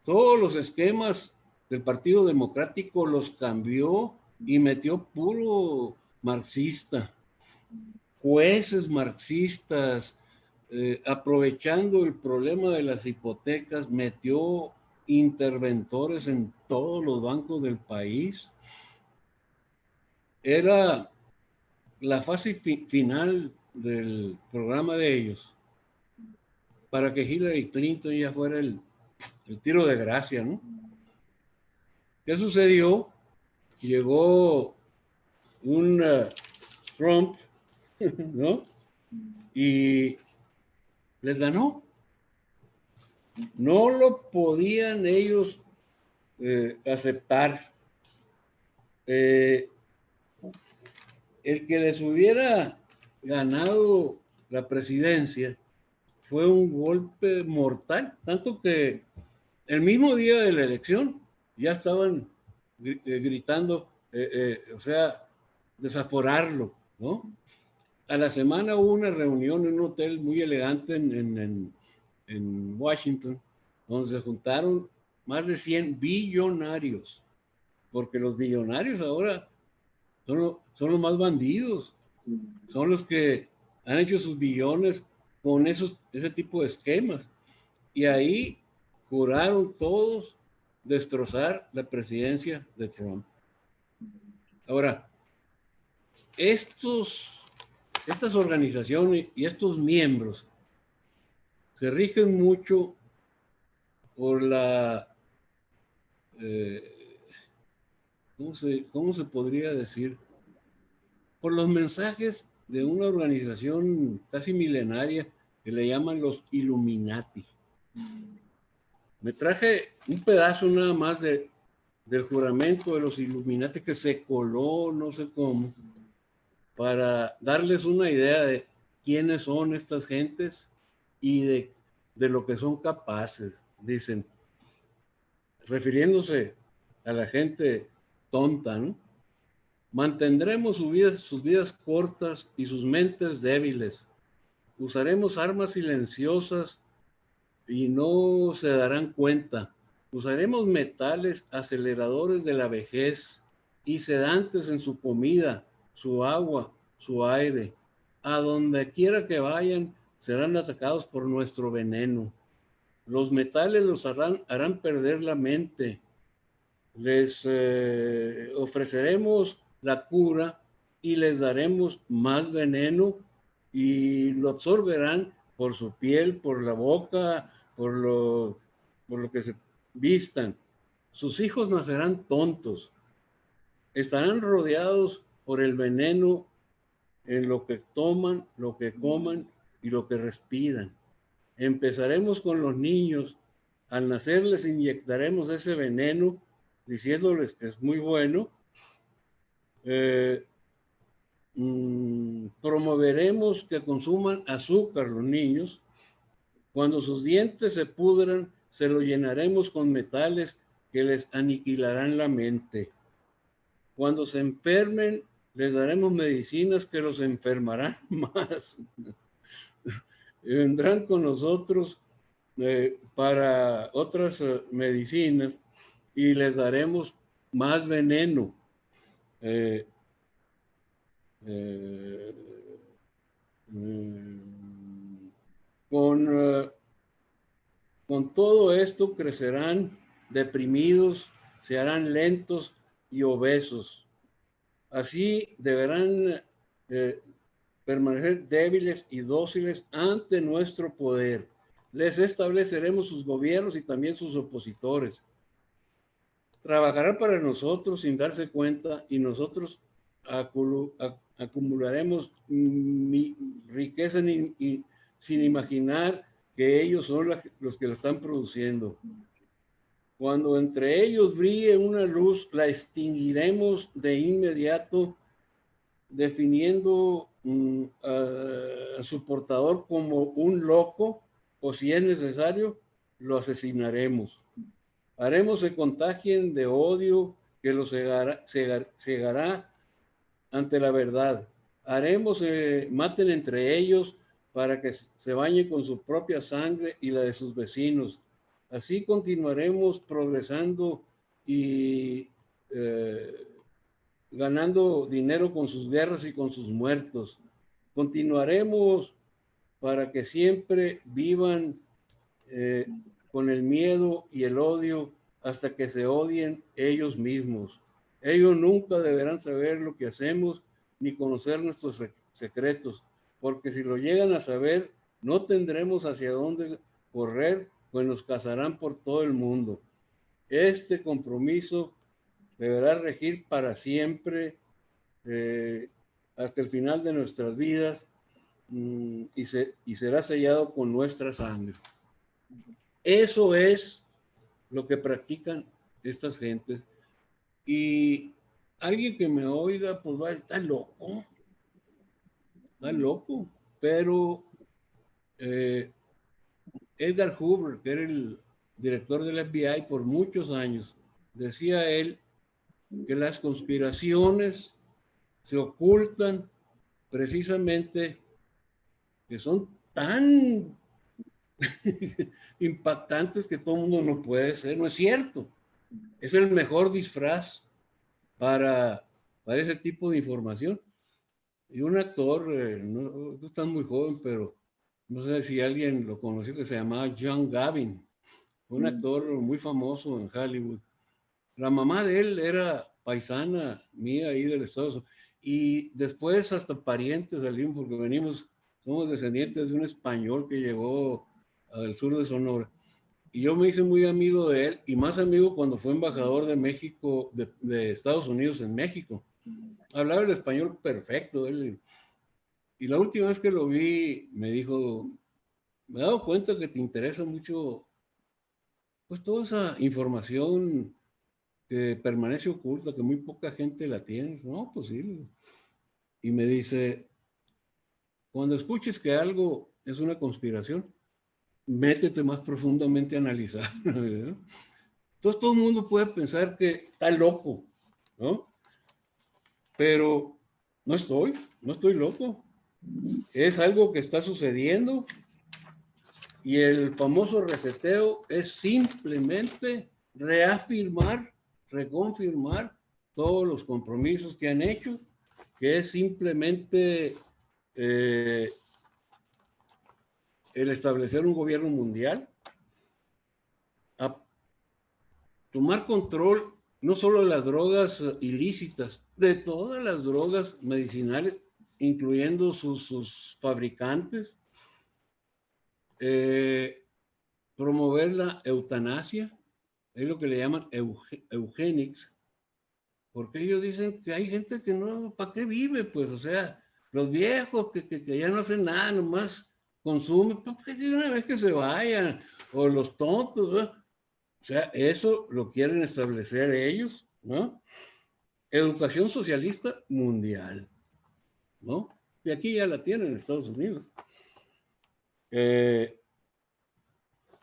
Todos los esquemas del Partido Democrático los cambió y metió puro marxista, jueces marxistas, aprovechando el problema de las hipotecas, metió interventores en todos los bancos del país. Era la fase final del programa de ellos para que Hillary Clinton ya fuera el tiro de gracia, ¿no? ¿Qué sucedió? Llegó un Trump, ¿no? Y les ganó. No lo podían ellos aceptar. El que les hubiera ganado la presidencia fue un golpe mortal, tanto que el mismo día de la elección ya estaban gritando, o sea, desaforarlo, ¿no? A la semana hubo una reunión en un hotel muy elegante en Washington, donde se juntaron más de 100 billonarios, porque los billonarios ahora son los más bandidos, son los que han hecho sus billones con ese tipo de esquemas. Y ahí juraron todos destrozar la presidencia de Trump. Ahora, estas organizaciones y estos miembros se rigen mucho por eh, ¿cómo se podría decir? Por los mensajes de una organización casi milenaria que le llaman los Illuminati. Me traje un pedazo nada más del juramento de los Illuminati que se coló, no sé cómo, para darles una idea de quiénes son estas gentes y de lo que son capaces. Dicen, refiriéndose a la gente tonta, ¿no? Mantendremos sus vidas cortas y sus mentes débiles. Usaremos armas silenciosas y no se darán cuenta. Usaremos metales aceleradores de la vejez y sedantes en su comida, su agua, su aire. A donde quiera que vayan, serán atacados por nuestro veneno. Los metales los harán perder la mente. Les ofreceremos la cura y les daremos más veneno y lo absorberán por su piel, por la boca, por lo que se vistan. Sus hijos nacerán tontos, estarán rodeados por el veneno en lo que toman, lo que coman y lo que respiran. Empezaremos con los niños. Al nacer les inyectaremos ese veneno diciéndoles que es muy bueno. Promoveremos que consuman azúcar los niños. Cuando sus dientes se pudran, se lo llenaremos con metales que les aniquilarán la mente. Cuando se enfermen, les daremos medicinas que los enfermarán más. Vendrán con nosotros para otras medicinas y les daremos más veneno. Con todo esto crecerán deprimidos, se harán lentos y obesos. Así deberán permanecer débiles y dóciles ante nuestro poder. Les estableceremos sus gobiernos y también sus opositores. Trabajarán para nosotros sin darse cuenta y nosotros acumularemos riqueza sin imaginar que ellos son los que la están produciendo. Cuando entre ellos brille una luz, la extinguiremos de inmediato, definiendo a su portador como un loco, o si es necesario, lo asesinaremos. Haremos que contagien de odio que los cegará ante la verdad. Haremos que maten entre ellos para que se bañen con su propia sangre y la de sus vecinos. Así continuaremos progresando y ganando dinero con sus guerras y con sus muertos. Continuaremos para que siempre vivan con el miedo y el odio hasta que se odien ellos mismos. Ellos nunca deberán saber lo que hacemos ni conocer nuestros secretos, porque si lo llegan a saber, no tendremos hacia dónde correr, pues nos cazarán por todo el mundo. Este compromiso deberá regir para siempre, hasta el final de nuestras vidas, y será sellado con nuestra sangre. Eso es lo que practican estas gentes. Y alguien que me oiga, pues va a estar loco. Está loco. Pero Edgar Hoover, que era el director del FBI por muchos años, decía él que las conspiraciones se ocultan precisamente, que son tan impactantes que todo el mundo no puede ser. No es cierto. Es el mejor disfraz para ese tipo de información. Y un actor, tú estás muy joven, pero no sé si alguien lo conoció, que se llamaba John Gavin, un actor muy famoso en Hollywood. La mamá de él era paisana mía ahí del Estado, y después hasta parientes salimos porque somos descendientes de un español que llegó al sur de Sonora. Y yo me hice muy amigo de él, y más amigo cuando fue embajador de México, de Estados Unidos en México. Hablaba el español perfecto él. Y la última vez que lo vi, me dijo, me he dado cuenta que te interesa mucho, pues, toda esa información que permanece oculta, que muy poca gente la tiene. No, pues sí. Y me dice, cuando escuches que algo es una conspiración, métete más profundamente a analizar. Entonces todo el mundo puede pensar que está loco, ¿no? Pero no estoy loco. Es algo que está sucediendo, y el famoso reseteo es simplemente reconfirmar todos los compromisos que han hecho, que es simplemente el establecer un gobierno mundial, a tomar control no solo de las drogas ilícitas, de todas las drogas medicinales, incluyendo sus fabricantes, promover la eutanasia, es lo que le llaman eugenics, porque ellos dicen que hay gente que no, ¿para qué vive? Pues, o sea, los viejos que ya no hacen nada, nomás consume, pues de una vez que se vayan, o los tontos, ¿no? O sea, eso lo quieren establecer ellos, ¿no? Educación socialista mundial, ¿no? Y aquí ya la tienen en Estados Unidos.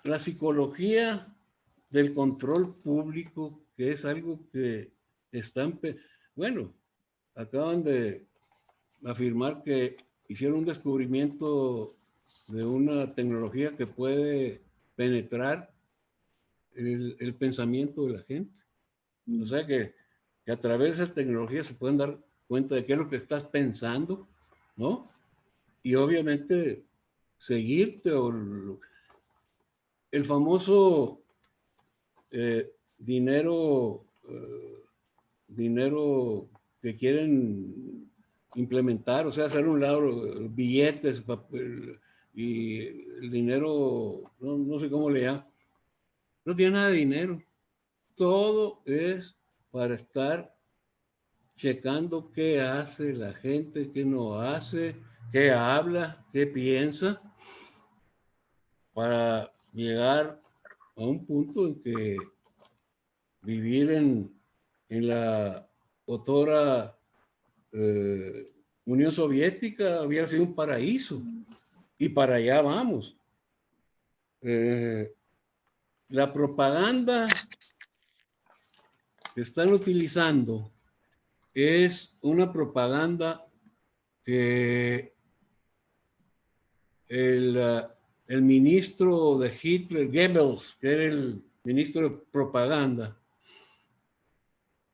La psicología del control público, que es algo que están, bueno, acaban de afirmar que hicieron un descubrimiento de una tecnología que puede penetrar el pensamiento de la gente. O sea que a través de esa tecnología se pueden dar cuenta de qué es lo que estás pensando, ¿no? Y obviamente seguirte o el famoso dinero, dinero que quieren implementar, o sea, hacer un lado billetes, papel, y el dinero, no sé cómo le llaman, no tiene nada de dinero. Todo es para estar checando qué hace la gente, qué no hace, qué habla, qué piensa, para llegar a un punto en que vivir en la otrora Unión Soviética había sido un paraíso, y para allá vamos. La propaganda que están utilizando es una propaganda que el ministro de Hitler, Goebbels, que era el ministro de propaganda,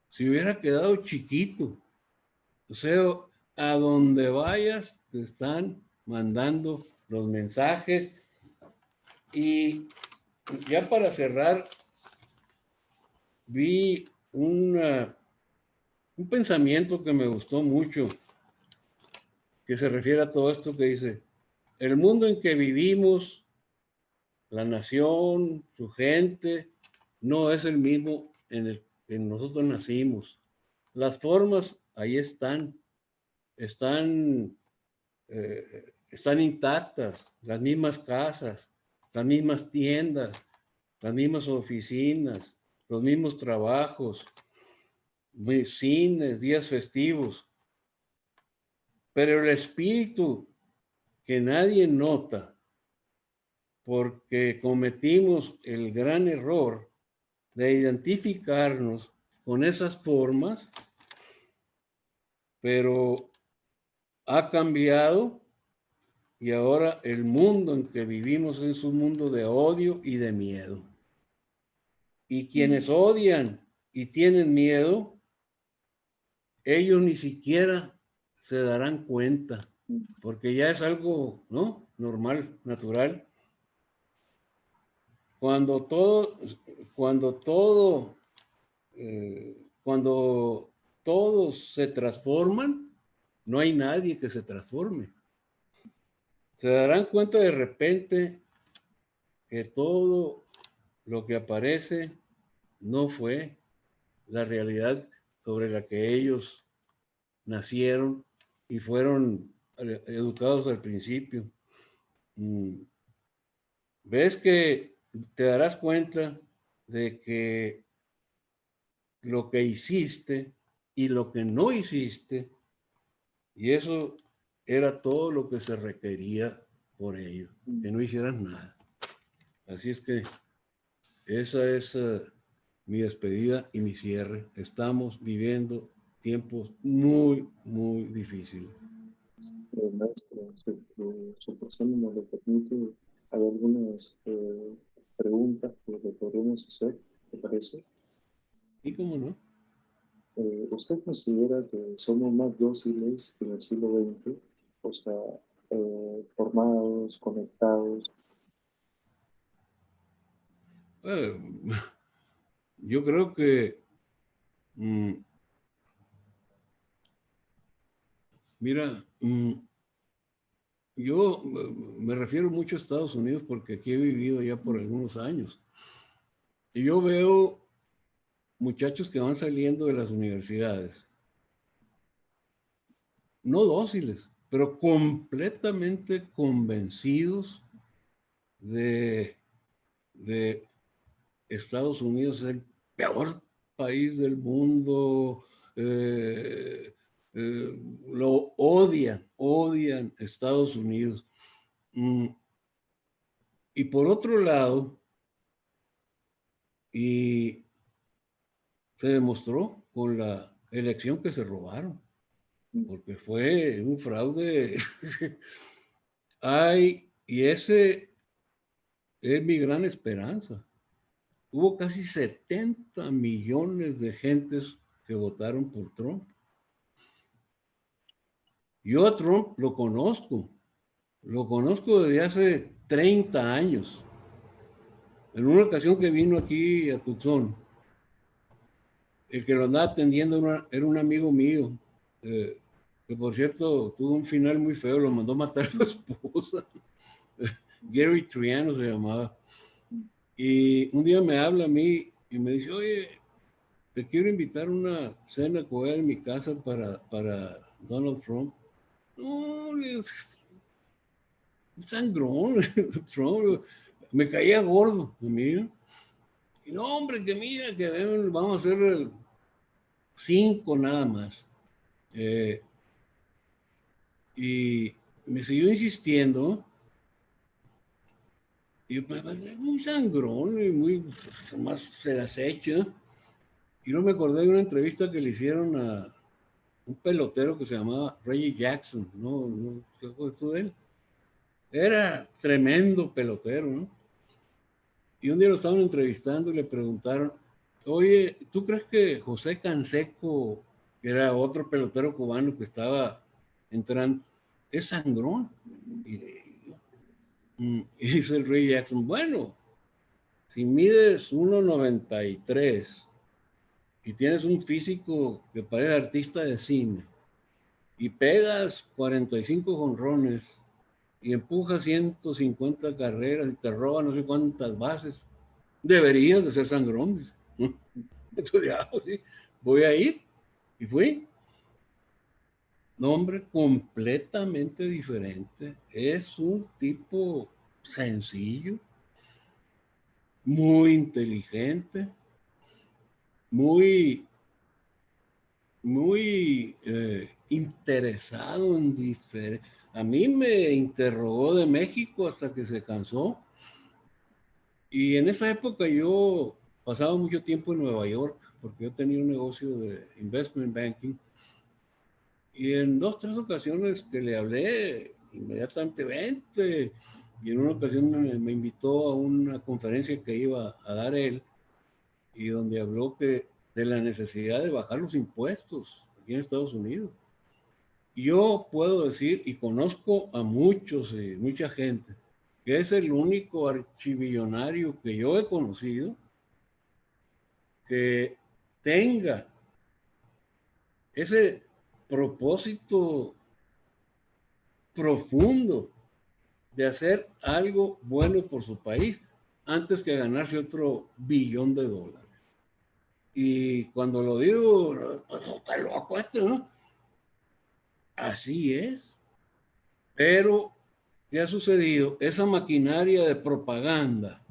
se hubiera quedado chiquito. O sea, a donde vayas te están mandando los mensajes. Y ya para cerrar, vi un pensamiento que me gustó mucho, que se refiere a todo esto que dice: el mundo en que vivimos, la nación, su gente, no es el mismo en el que nosotros nacimos. Las formas ahí están, están intactas, las mismas casas, las mismas tiendas, las mismas oficinas, los mismos trabajos, cines, días festivos, pero el espíritu que nadie nota, porque cometimos el gran error de identificarnos con esas formas, pero ha cambiado y ahora el mundo en que vivimos es un mundo de odio y de miedo. Y quienes odian y tienen miedo, ellos ni siquiera se darán cuenta, porque ya es algo, ¿no?, normal, natural. Cuando todo, cuando todo, cuando todos se transforman, no hay nadie que se transforme. Se darán cuenta de repente que todo lo que aparece no fue la realidad sobre la que ellos nacieron y fueron educados al principio. Ves que te darás cuenta de que lo que hiciste y lo que no hiciste, y eso era todo lo que se requería por ello, que no hicieras nada. Así es que esa es mi despedida y mi cierre. Estamos viviendo tiempos muy, muy difíciles. Maestro, su persona nos lo permite, hay algunas preguntas que le podríamos hacer, ¿te parece? ¿Y cómo no? ¿Usted considera que somos más dóciles que en el siglo XX? O sea, formados, conectados. Eh, yo creo que, mira, yo me refiero mucho a Estados Unidos porque aquí he vivido ya por algunos años. Y yo veo muchachos que van saliendo de las universidades, no dóciles, pero completamente convencidos de Estados Unidos es el peor país del mundo, lo odian Estados Unidos. Y por otro lado, y se demostró con la elección que se robaron, porque fue un fraude. Y ese es mi gran esperanza. Hubo casi 70 millones de gentes que votaron por Trump. Yo a Trump lo conozco desde hace 30 años. En una ocasión que vino aquí a Tucson, el que lo andaba atendiendo era un amigo mío, que por cierto tuvo un final muy feo, lo mandó matar a la esposa. Gary Triano se llamaba. Y un día me habla a mí y me dice, oye, te quiero invitar a una cena que voy a en mi casa para Donald Trump. No, es sangrón, Trump. Me caía gordo a mí. Y no, hombre, que mira, que vamos a hacer 5 nada más. Y me siguió insistiendo. Y pues, es muy sangrón y muy, más se las echa. Y no me acordé de una entrevista que le hicieron a un pelotero que se llamaba Reggie Jackson. ¿No te acuerdas tú de él? Era tremendo pelotero, ¿no? Y un día lo estaban entrevistando y le preguntaron, oye, ¿tú crees que José Canseco, que era otro pelotero cubano que estaba entrando, es sangrón? Y dice el Ray Jackson, bueno, si mides 1,93 y tienes un físico que parece artista de cine y pegas 45 jonrones y empujas 150 carreras y te roban no sé cuántas bases, deberías de ser sangrón. Entonces, ya, pues, sí, voy a ir. Y fui. Nombre completamente diferente. Es un tipo sencillo, muy inteligente, muy, muy interesado en diferente. A mí me interrogó de México hasta que se cansó. Y en esa época yo pasaba mucho tiempo en Nueva York porque yo tenía un negocio de investment banking. Y en 2, 3 ocasiones que le hablé, inmediatamente vente. Y en una ocasión me invitó a una conferencia que iba a dar él y donde habló de la necesidad de bajar los impuestos aquí en Estados Unidos. Y yo puedo decir, y conozco a muchos, mucha gente, que es el único archibillonario que yo he conocido que tenga ese propósito profundo de hacer algo bueno por su país antes que ganarse otro $1 billón. Y cuando lo digo, pues está loco esto, ¿no? Así es. Pero, ¿qué ha sucedido? Esa maquinaria de propaganda,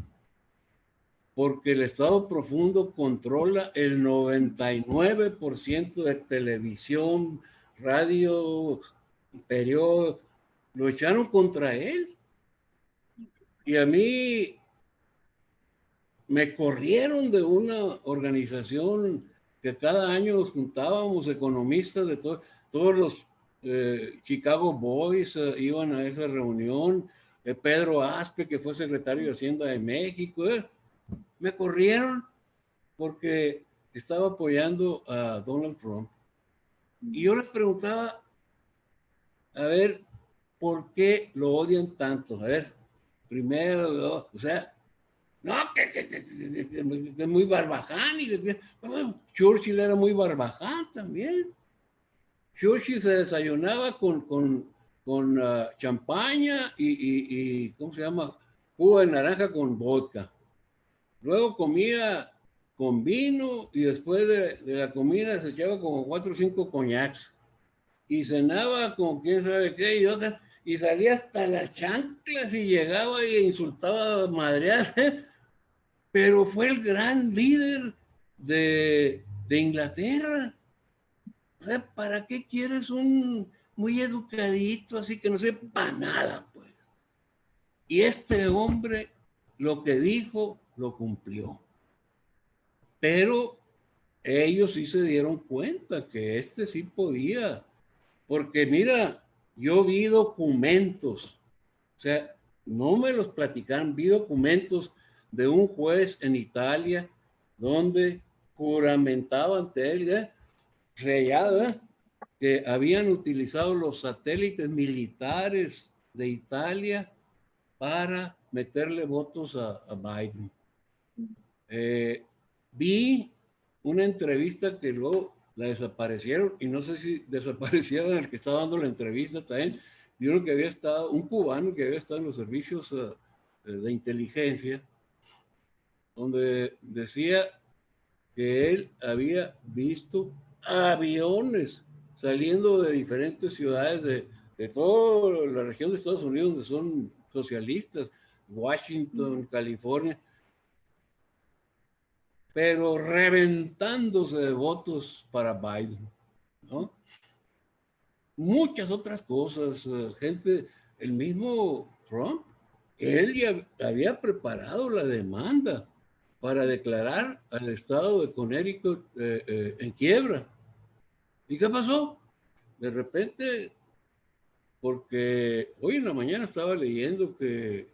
porque el Estado profundo controla el 99% de televisión, radio, periódico, lo echaron contra él. Y a mí me corrieron de una organización que cada año nos juntábamos, economistas de todos los Chicago Boys iban a esa reunión, Pedro Aspe, que fue secretario de Hacienda de México, me corrieron porque estaba apoyando a Donald Trump. Y yo les preguntaba, a ver, ¿por qué lo odian tanto? A ver, primero, o sea, no, que es muy barbaján. Churchill era muy barbaján también. Churchill se desayunaba con champaña y, ¿cómo se llama? Jugo de naranja con vodka. Luego comía con vino y después de la comida se echaba como 4 o 5 coñacs. y cenaba con quién sabe qué y otra, y salía hasta las chanclas y llegaba y insultaba a madrear, pero fue el gran líder de Inglaterra. O sea, ¿para qué quieres un muy educadito así que no sepa nada, pues? Y este hombre lo que dijo lo cumplió. Pero ellos sí se dieron cuenta que este sí podía. Porque mira, yo vi documentos, o sea, no me los platicaron, vi documentos de un juez en Italia donde juramentaba ante él, sellada, que habían utilizado los satélites militares de Italia para meterle votos a Biden. Vi una entrevista que luego la desaparecieron y no sé si desaparecieron el que estaba dando la entrevista también. Dijeron que había estado un cubano que había estado en los servicios de inteligencia, donde decía que él había visto aviones saliendo de diferentes ciudades de toda la región de Estados Unidos donde son socialistas, Washington, California, pero reventándose de votos para Biden, ¿no? Muchas otras cosas, gente, el mismo Trump, él ya había preparado la demanda para declarar al estado de Connecticut en quiebra. ¿Y qué pasó? De repente, porque hoy en la mañana estaba leyendo que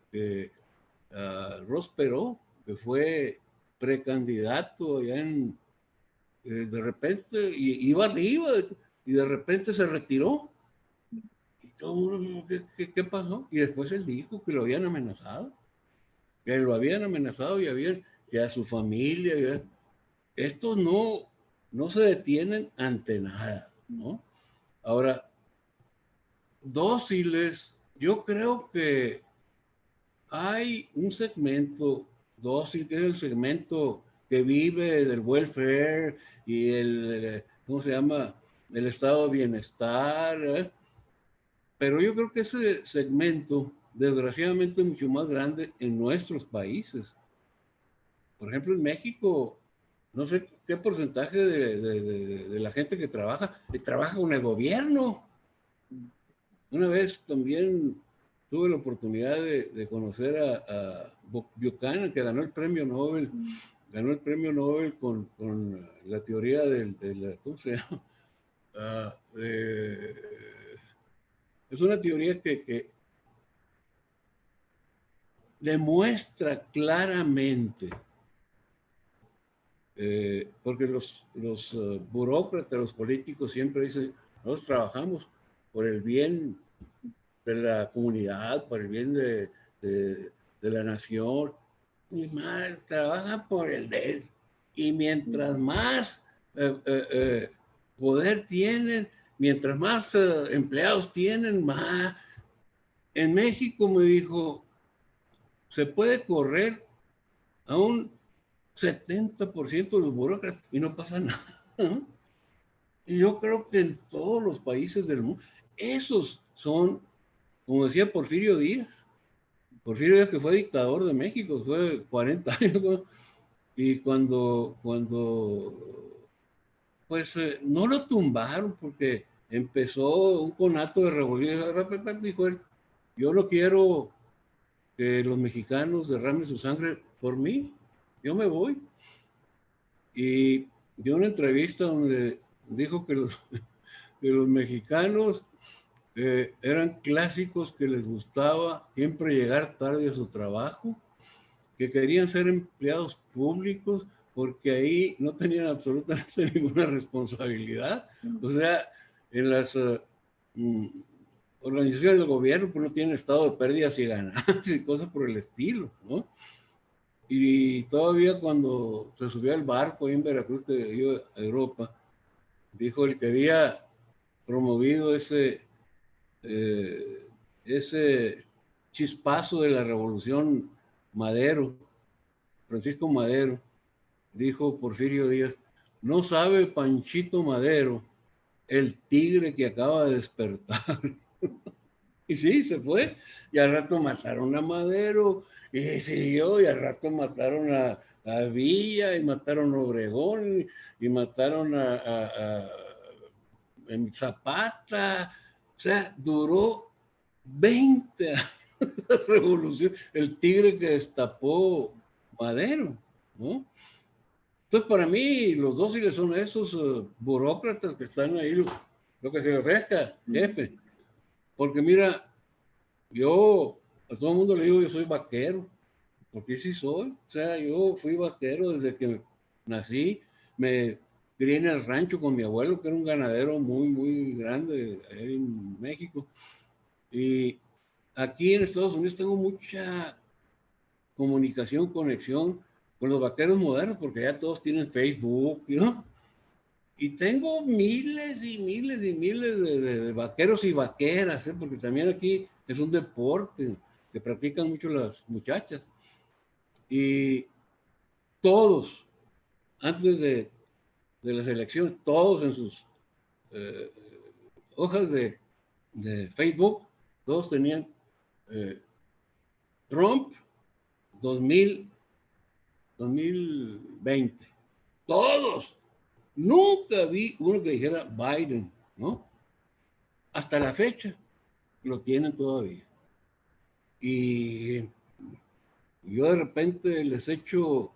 Ross Perot, que fue precandidato allá de repente, iba arriba y de repente se retiró. Y todo el mundo, ¿qué pasó? Y después él dijo que lo habían amenazado, que a su familia, estos no se detienen ante nada, ¿no? Ahora, dóciles, yo creo que hay un segmento dócil, que es el segmento que vive del welfare y ¿cómo se llama? El estado de bienestar, ¿eh? Pero yo creo que ese segmento, desgraciadamente, es mucho más grande en nuestros países. Por ejemplo, en México, no sé qué porcentaje de la gente que trabaja con el gobierno. Una vez también tuve la oportunidad de conocer a Buchanan, que ganó el premio Nobel con la teoría ¿cómo se llama? Es una teoría que demuestra claramente, porque los burócratas, los políticos siempre dicen, nosotros trabajamos por el bien de la comunidad, por el bien de la nación, y mal, trabaja por el de él. Y mientras más poder tienen, mientras más empleados tienen, más. En México me dijo, se puede correr a un 70% de los burócratas y no pasa nada. Y yo creo que en todos los países del mundo, esos son, como decía Porfirio Díaz que fue dictador de México, fue 40 años, ¿no? Y cuando pues no lo tumbaron porque empezó un conato de revolución, dijo él, yo no quiero que los mexicanos derramen su sangre por mí, yo me voy. Y dio una entrevista donde dijo que los mexicanos eran clásicos, que les gustaba siempre llegar tarde a su trabajo, que querían ser empleados públicos porque ahí no tenían absolutamente ninguna responsabilidad. O sea, en las organizaciones del gobierno pues no tienen estado de pérdidas y ganancias y cosas por el estilo, ¿no? Y todavía cuando se subió al barco ahí en Veracruz que iba a Europa, dijo el que había promovido ese chispazo de la revolución Madero, Francisco Madero, dijo Porfirio Díaz, no sabe Panchito Madero el tigre que acaba de despertar. Y sí, se fue. Y al rato mataron a Madero, y siguió, y al rato mataron a Villa, y mataron a Obregón, y mataron a Zapata. O sea, duró 20 años la revolución, el tigre que destapó Madero, ¿no? Entonces, para mí, los dóciles son esos burócratas que están ahí, lo que se le ofrezca, jefe. Porque mira, yo a todo el mundo le digo, yo soy vaquero, porque sí soy. O sea, yo fui vaquero desde que nací. Me crié en el rancho con mi abuelo, que era un ganadero muy, muy grande en México. Y aquí en Estados Unidos tengo mucha comunicación, conexión con los vaqueros modernos, porque ya todos tienen Facebook, ¿no? Y tengo miles y miles y miles de vaqueros y vaqueras, ¿eh? Porque también aquí es un deporte que practican mucho las muchachas. Y todos, antes de las elecciones, todos en sus eh, hojas de Facebook, todos tenían eh, Trump 2000, 2020. Todos. Nunca vi uno que dijera Biden, ¿no? Hasta la fecha lo tienen todavía. Y yo de repente les echo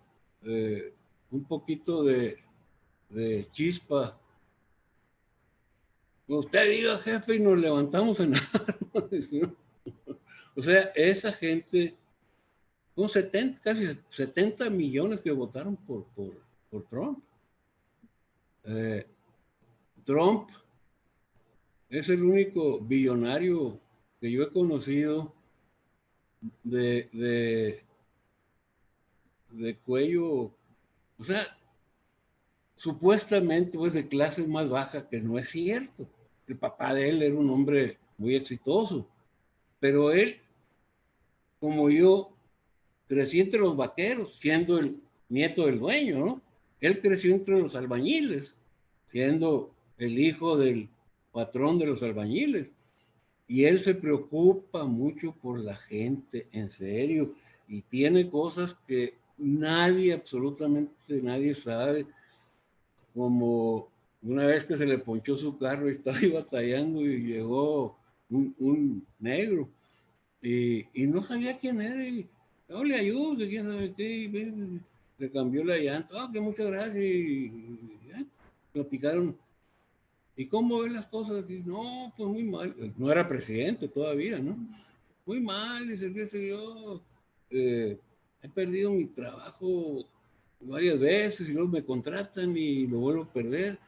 un poquito de chispa. Usted diga, jefe, y nos levantamos en armas, ¿no? O sea, esa gente, son 70, casi 70 millones que votaron por Trump. Eh, Trump es el único billonario que yo he conocido de, de, de cuello, o sea, supuestamente pues de clase más baja, que no es cierto. El papá de él era un hombre muy exitoso, pero él, como yo, crecí entre los vaqueros, siendo el nieto del dueño, ¿no? Él creció entre los albañiles, siendo el hijo del patrón de los albañiles. Y él se preocupa mucho por la gente, en serio, y tiene cosas que nadie, absolutamente nadie sabe, como una vez que se le ponchó su carro y estaba ahí batallando y llegó un negro y no sabía quién era y no le ayudo, que quién sabe qué, y le cambió la llanta, que muchas gracias y ya, platicaron. ¿Y cómo ven las cosas? Y, no, pues muy mal. No era presidente todavía, ¿no? Muy mal, dice, qué sé yo. He perdido mi trabajo varias veces y luego me contratan y lo vuelvo a perder.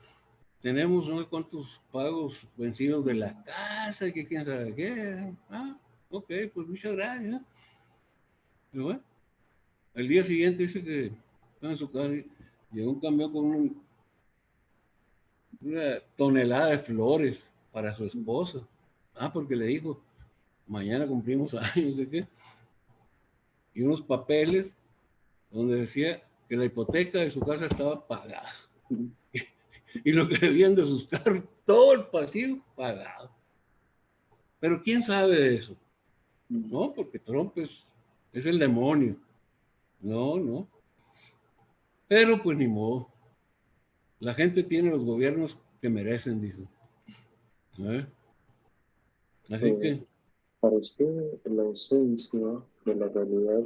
Tenemos unos cuantos pagos vencidos de la casa, que quién sabe qué. Ah, ok, pues muchas gracias. Y bueno, el día siguiente dice que estaba en su casa y llegó un camión con una tonelada de flores para su esposa. Ah, porque le dijo, mañana cumplimos años, no sé qué. Y unos papeles donde decía que la hipoteca de su casa estaba pagada. Y lo que debían de sus carros, todo el pasivo pagado. Pero ¿quién sabe de eso? No, porque Trump es el demonio. No, no. Pero pues ni modo. La gente tiene los gobiernos que merecen, dice. ¿Eh? Así Eh, que, para usted, la ausencia de la realidad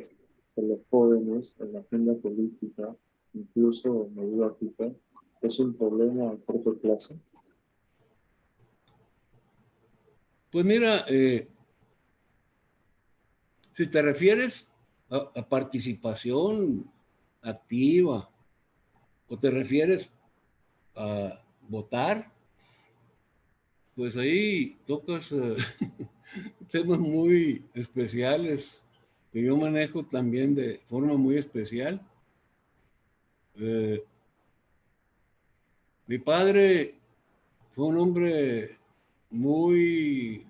de los jóvenes en la agenda política, incluso mediática, es un problema a corto plazo. pues mira, si te refieres a participación activa o te refieres a votar, pues ahí tocas temas muy especiales que yo manejo también de forma muy especial. Eh, Mi padre fue un hombre muy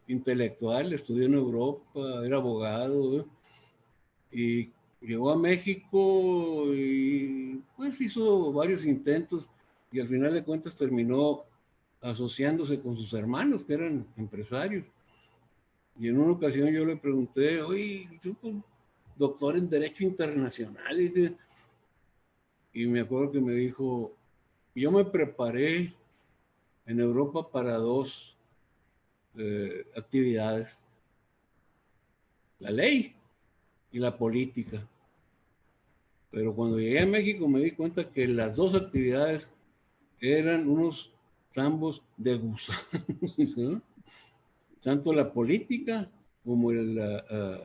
intelectual, estudió en Europa, era abogado, ¿eh? Y llegó a México y pues hizo varios intentos, y al final de cuentas terminó asociándose con sus hermanos, que eran empresarios. Y en una ocasión yo le pregunté, oye, tú doctor en Derecho Internacional, y me acuerdo que me dijo, yo me preparé en Europa para dos actividades, la ley y la política. Pero cuando llegué a México me di cuenta que las dos actividades eran unos tambos de gusanos, ¿no? Tanto la política como la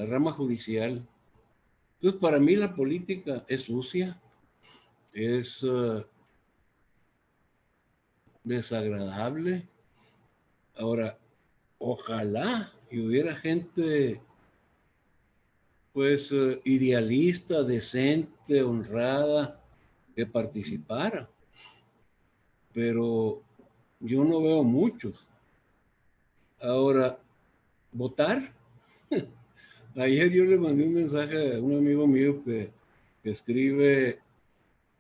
rama judicial. Entonces, para mí la política es sucia, es desagradable. Ahora, ojalá y hubiera gente, pues, idealista, decente, honrada, que participara, pero yo no veo muchos. Ahora, votar. Ayer yo le mandé un mensaje a un amigo mío que escribe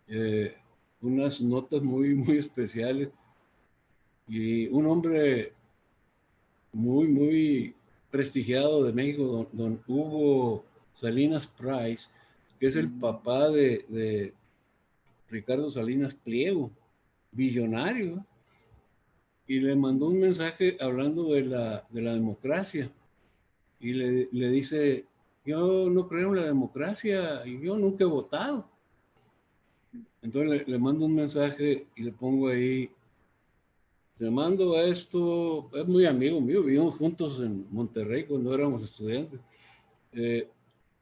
eh, unas notas muy especiales, y un hombre muy prestigiado de México, don Hugo Salinas Price, que es el papá de Ricardo Salinas Pliego, billonario, y le mandó un mensaje hablando de la democracia, y le dice, yo no creo en la democracia y yo nunca he votado. Entonces le mando un mensaje y le pongo ahí, te mando esto, es muy amigo mío, vivimos juntos en Monterrey cuando éramos estudiantes.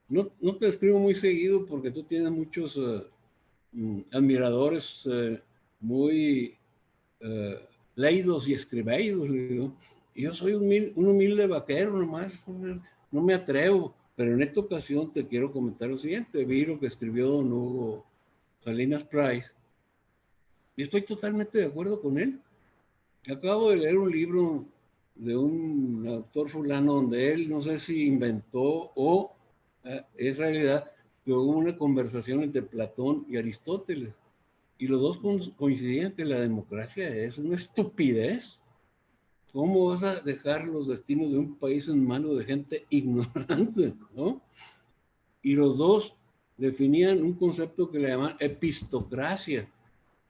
No te escribo muy seguido porque tú tienes muchos admiradores muy uh, leídos y escribidos. Y yo soy un humilde vaquero nomás, no me atrevo. Pero en esta ocasión te quiero comentar lo siguiente. Vi lo que escribió don Hugo Salinas Price y estoy totalmente de acuerdo con él. Acabo de leer un libro de un autor fulano donde él, no sé si inventó o es realidad, que hubo una conversación entre Platón y Aristóteles. Y los dos coincidían que la democracia es una estupidez. ¿Cómo vas a dejar los destinos de un país en manos de gente ignorante, ¿no? Y los dos definían un concepto que le llaman epistocracia,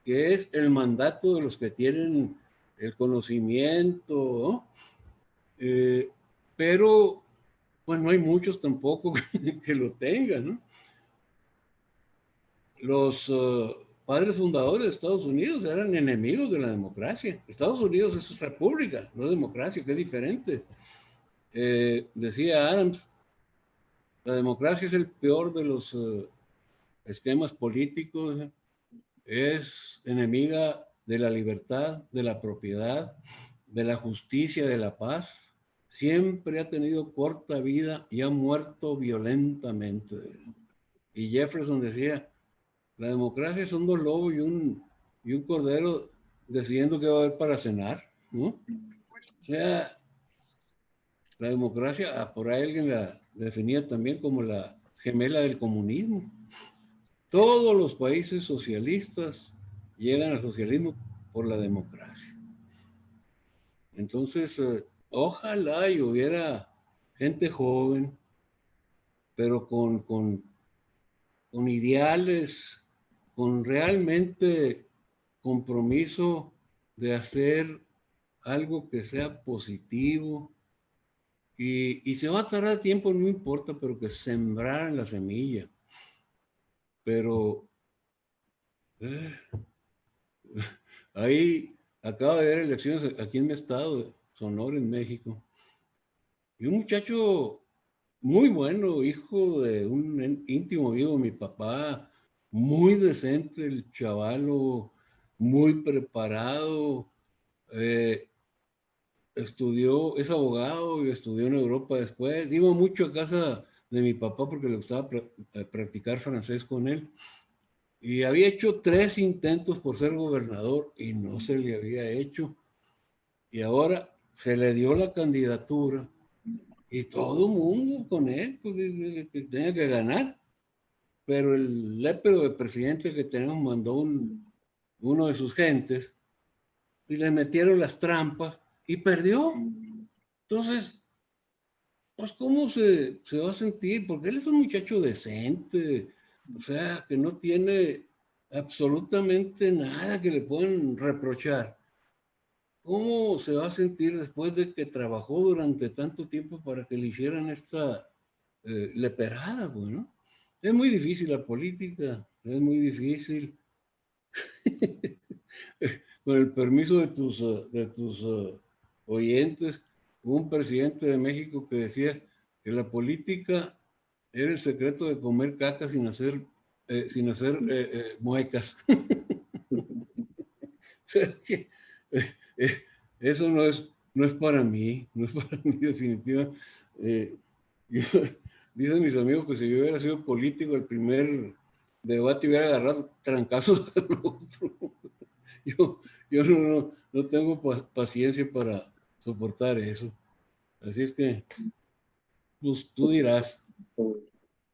que es el mandato de los que tienen el conocimiento, ¿no? Pero pues no hay muchos tampoco que lo tengan, ¿no? Los padres fundadores de Estados Unidos eran enemigos de la democracia. Estados Unidos es república, no democracia, que es diferente. Decía Adams, la democracia es el peor de los esquemas políticos, es enemiga de la libertad, de la propiedad, de la justicia, de la paz. Siempre ha tenido corta vida y ha muerto violentamente. Y Jefferson decía, la democracia son dos lobos y un cordero decidiendo qué va a haber para cenar, ¿no? O sea, la democracia, por ahí alguien la definía también como la gemela del comunismo. Todos los países socialistas llegan al socialismo por la democracia. Entonces, ojalá y hubiera gente joven, pero con ideales, con realmente compromiso de hacer algo que sea positivo. Y se va a tardar tiempo, no importa, pero que sembraran la semilla. Pero eh, ahí acaba de haber elecciones aquí en mi estado, Sonora, en México. Y un muchacho muy bueno, hijo de un íntimo amigo de mi papá, muy decente, el chavalo, muy preparado, eh, estudió, es abogado y estudió en Europa después. Iba mucho a casa de mi papá porque le gustaba practicar francés con él. Y había hecho 3 intentos por ser gobernador y no se le había hecho. Y ahora se le dio la candidatura y todo el mundo con él, pues, que tenía que ganar. Pero el lépero de presidente que tenemos mandó uno de sus gentes, y le metieron las trampas y perdió. Entonces, pues ¿cómo se va a sentir? Porque él es un muchacho decente, o sea, que no tiene absolutamente nada que le puedan reprochar. ¿Cómo se va a sentir después de que trabajó durante tanto tiempo para que le hicieran esta leperada? Pues, ¿no? Es muy difícil la política, es muy difícil. Con el permiso de tus oyentes, hubo un presidente de México que decía que la política era el secreto de comer caca sin hacer muecas. Eso no es para mí, no es para mí definitiva. Yo, dicen mis amigos que si yo hubiera sido político, el primer debate hubiera agarrado trancazos al otro. Yo, yo no tengo paciencia para soportar eso. Así es que, pues tú dirás.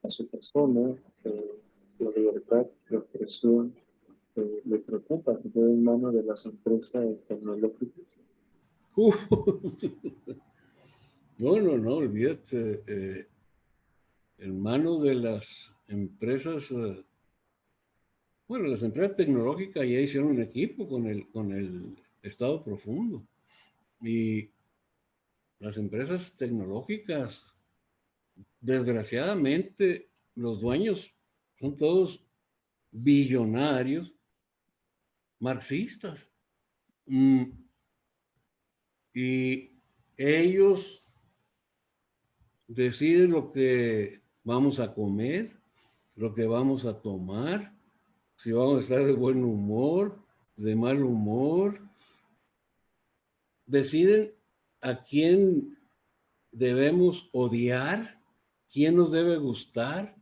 A su persona, la libertad de expresión le preocupa que quede en manos de las empresas tecnológicas. No, olvídate. En manos de las empresas, bueno, las empresas tecnológicas ya hicieron un equipo con el Estado profundo. Y las empresas tecnológicas, desgraciadamente, los dueños son todos billonarios marxistas. Y ellos deciden lo que vamos a comer, lo que vamos a tomar, si vamos a estar de buen humor, de mal humor. Deciden a quién debemos odiar, quién nos debe gustar.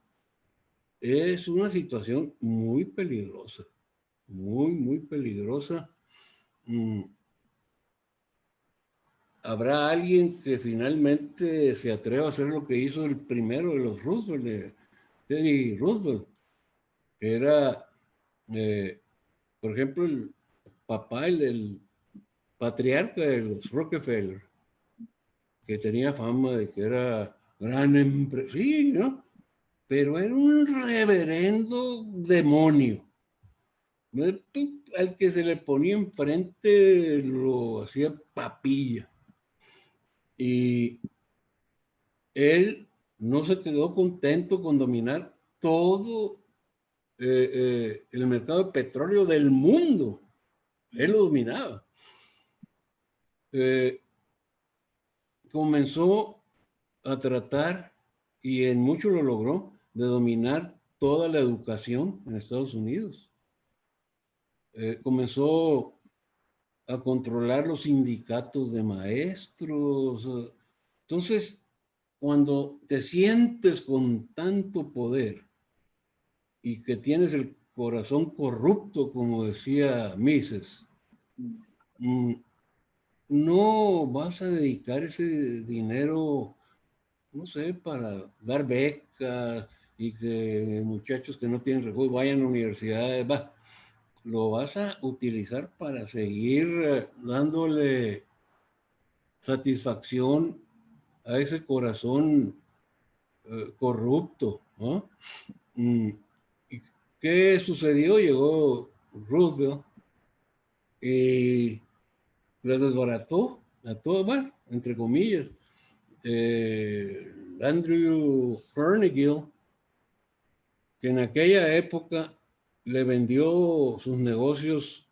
Es una situación muy peligrosa, muy peligrosa. Habrá alguien que finalmente se atreva a hacer lo que hizo el primero de los Roosevelt, de Teddy Roosevelt, que era, por ejemplo, el papá, el patriarca de los Rockefeller, que tenía fama de que era gran empresario, sí, ¿no? Pero era un reverendo demonio. Al que se le ponía enfrente lo hacía papilla. Y él no se quedó contento con dominar todo el mercado de petróleo del mundo. Él lo dominaba. Comenzó a tratar, y en mucho lo logró, de dominar toda la educación en Estados Unidos. Comenzó a controlar los sindicatos de maestros. Entonces, cuando te sientes con tanto poder y que tienes el corazón corrupto, como decía Mises, no vas a dedicar ese dinero, no sé, para dar becas y que muchachos que no tienen recursos vayan a universidades, lo vas a utilizar para seguir dándole satisfacción a ese corazón corrupto, ¿no? ¿Y qué sucedió? Llegó Roosevelt y les desbarató a todos, bueno, entre comillas. Andrew Carnegie, que en aquella época le vendió sus negocios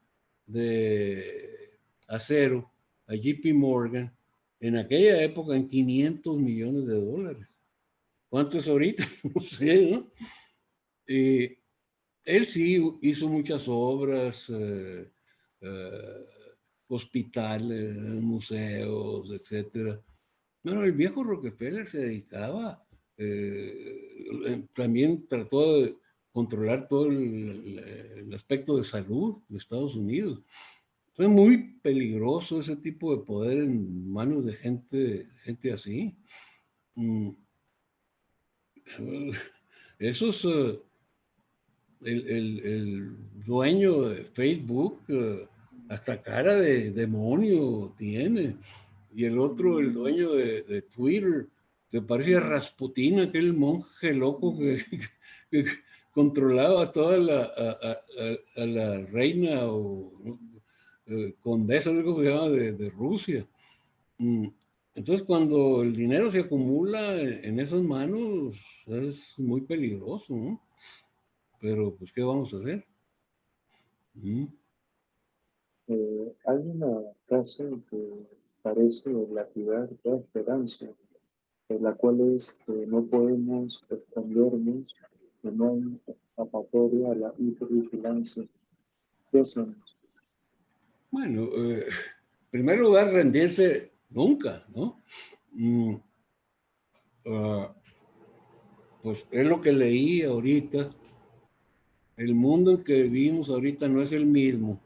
de acero a JP Morgan, en aquella época en $500 millones. ¿Cuánto es ahorita? No sé, ¿no? Él sí hizo muchas obras, hospitales, museos, etcétera. Bueno, el viejo Rockefeller se dedicaba, también trató de controlar todo el aspecto de salud de Estados Unidos. Fue muy peligroso ese tipo de poder en manos de gente así. Esos el dueño de Facebook, hasta cara de demonio tiene. Y el otro, el dueño de Twitter, se parece a Rasputín, aquel monje loco que controlaba a toda a la reina o condesa, no sé cómo se llama, de Rusia. Entonces, cuando el dinero se acumula en esas manos, es muy peligroso, ¿no? Pero, pues, ¿qué vamos a hacer? Hay una frase que parece lapidar toda esperanza, la cual es que no podemos escondernos en una escapatoria a la hipervigilancia. ¿Qué hacemos? Bueno, en primer lugar, rendirse nunca, ¿no? Mm, ah, pues es lo que leí ahorita. El mundo en que vivimos ahorita no es el mismo,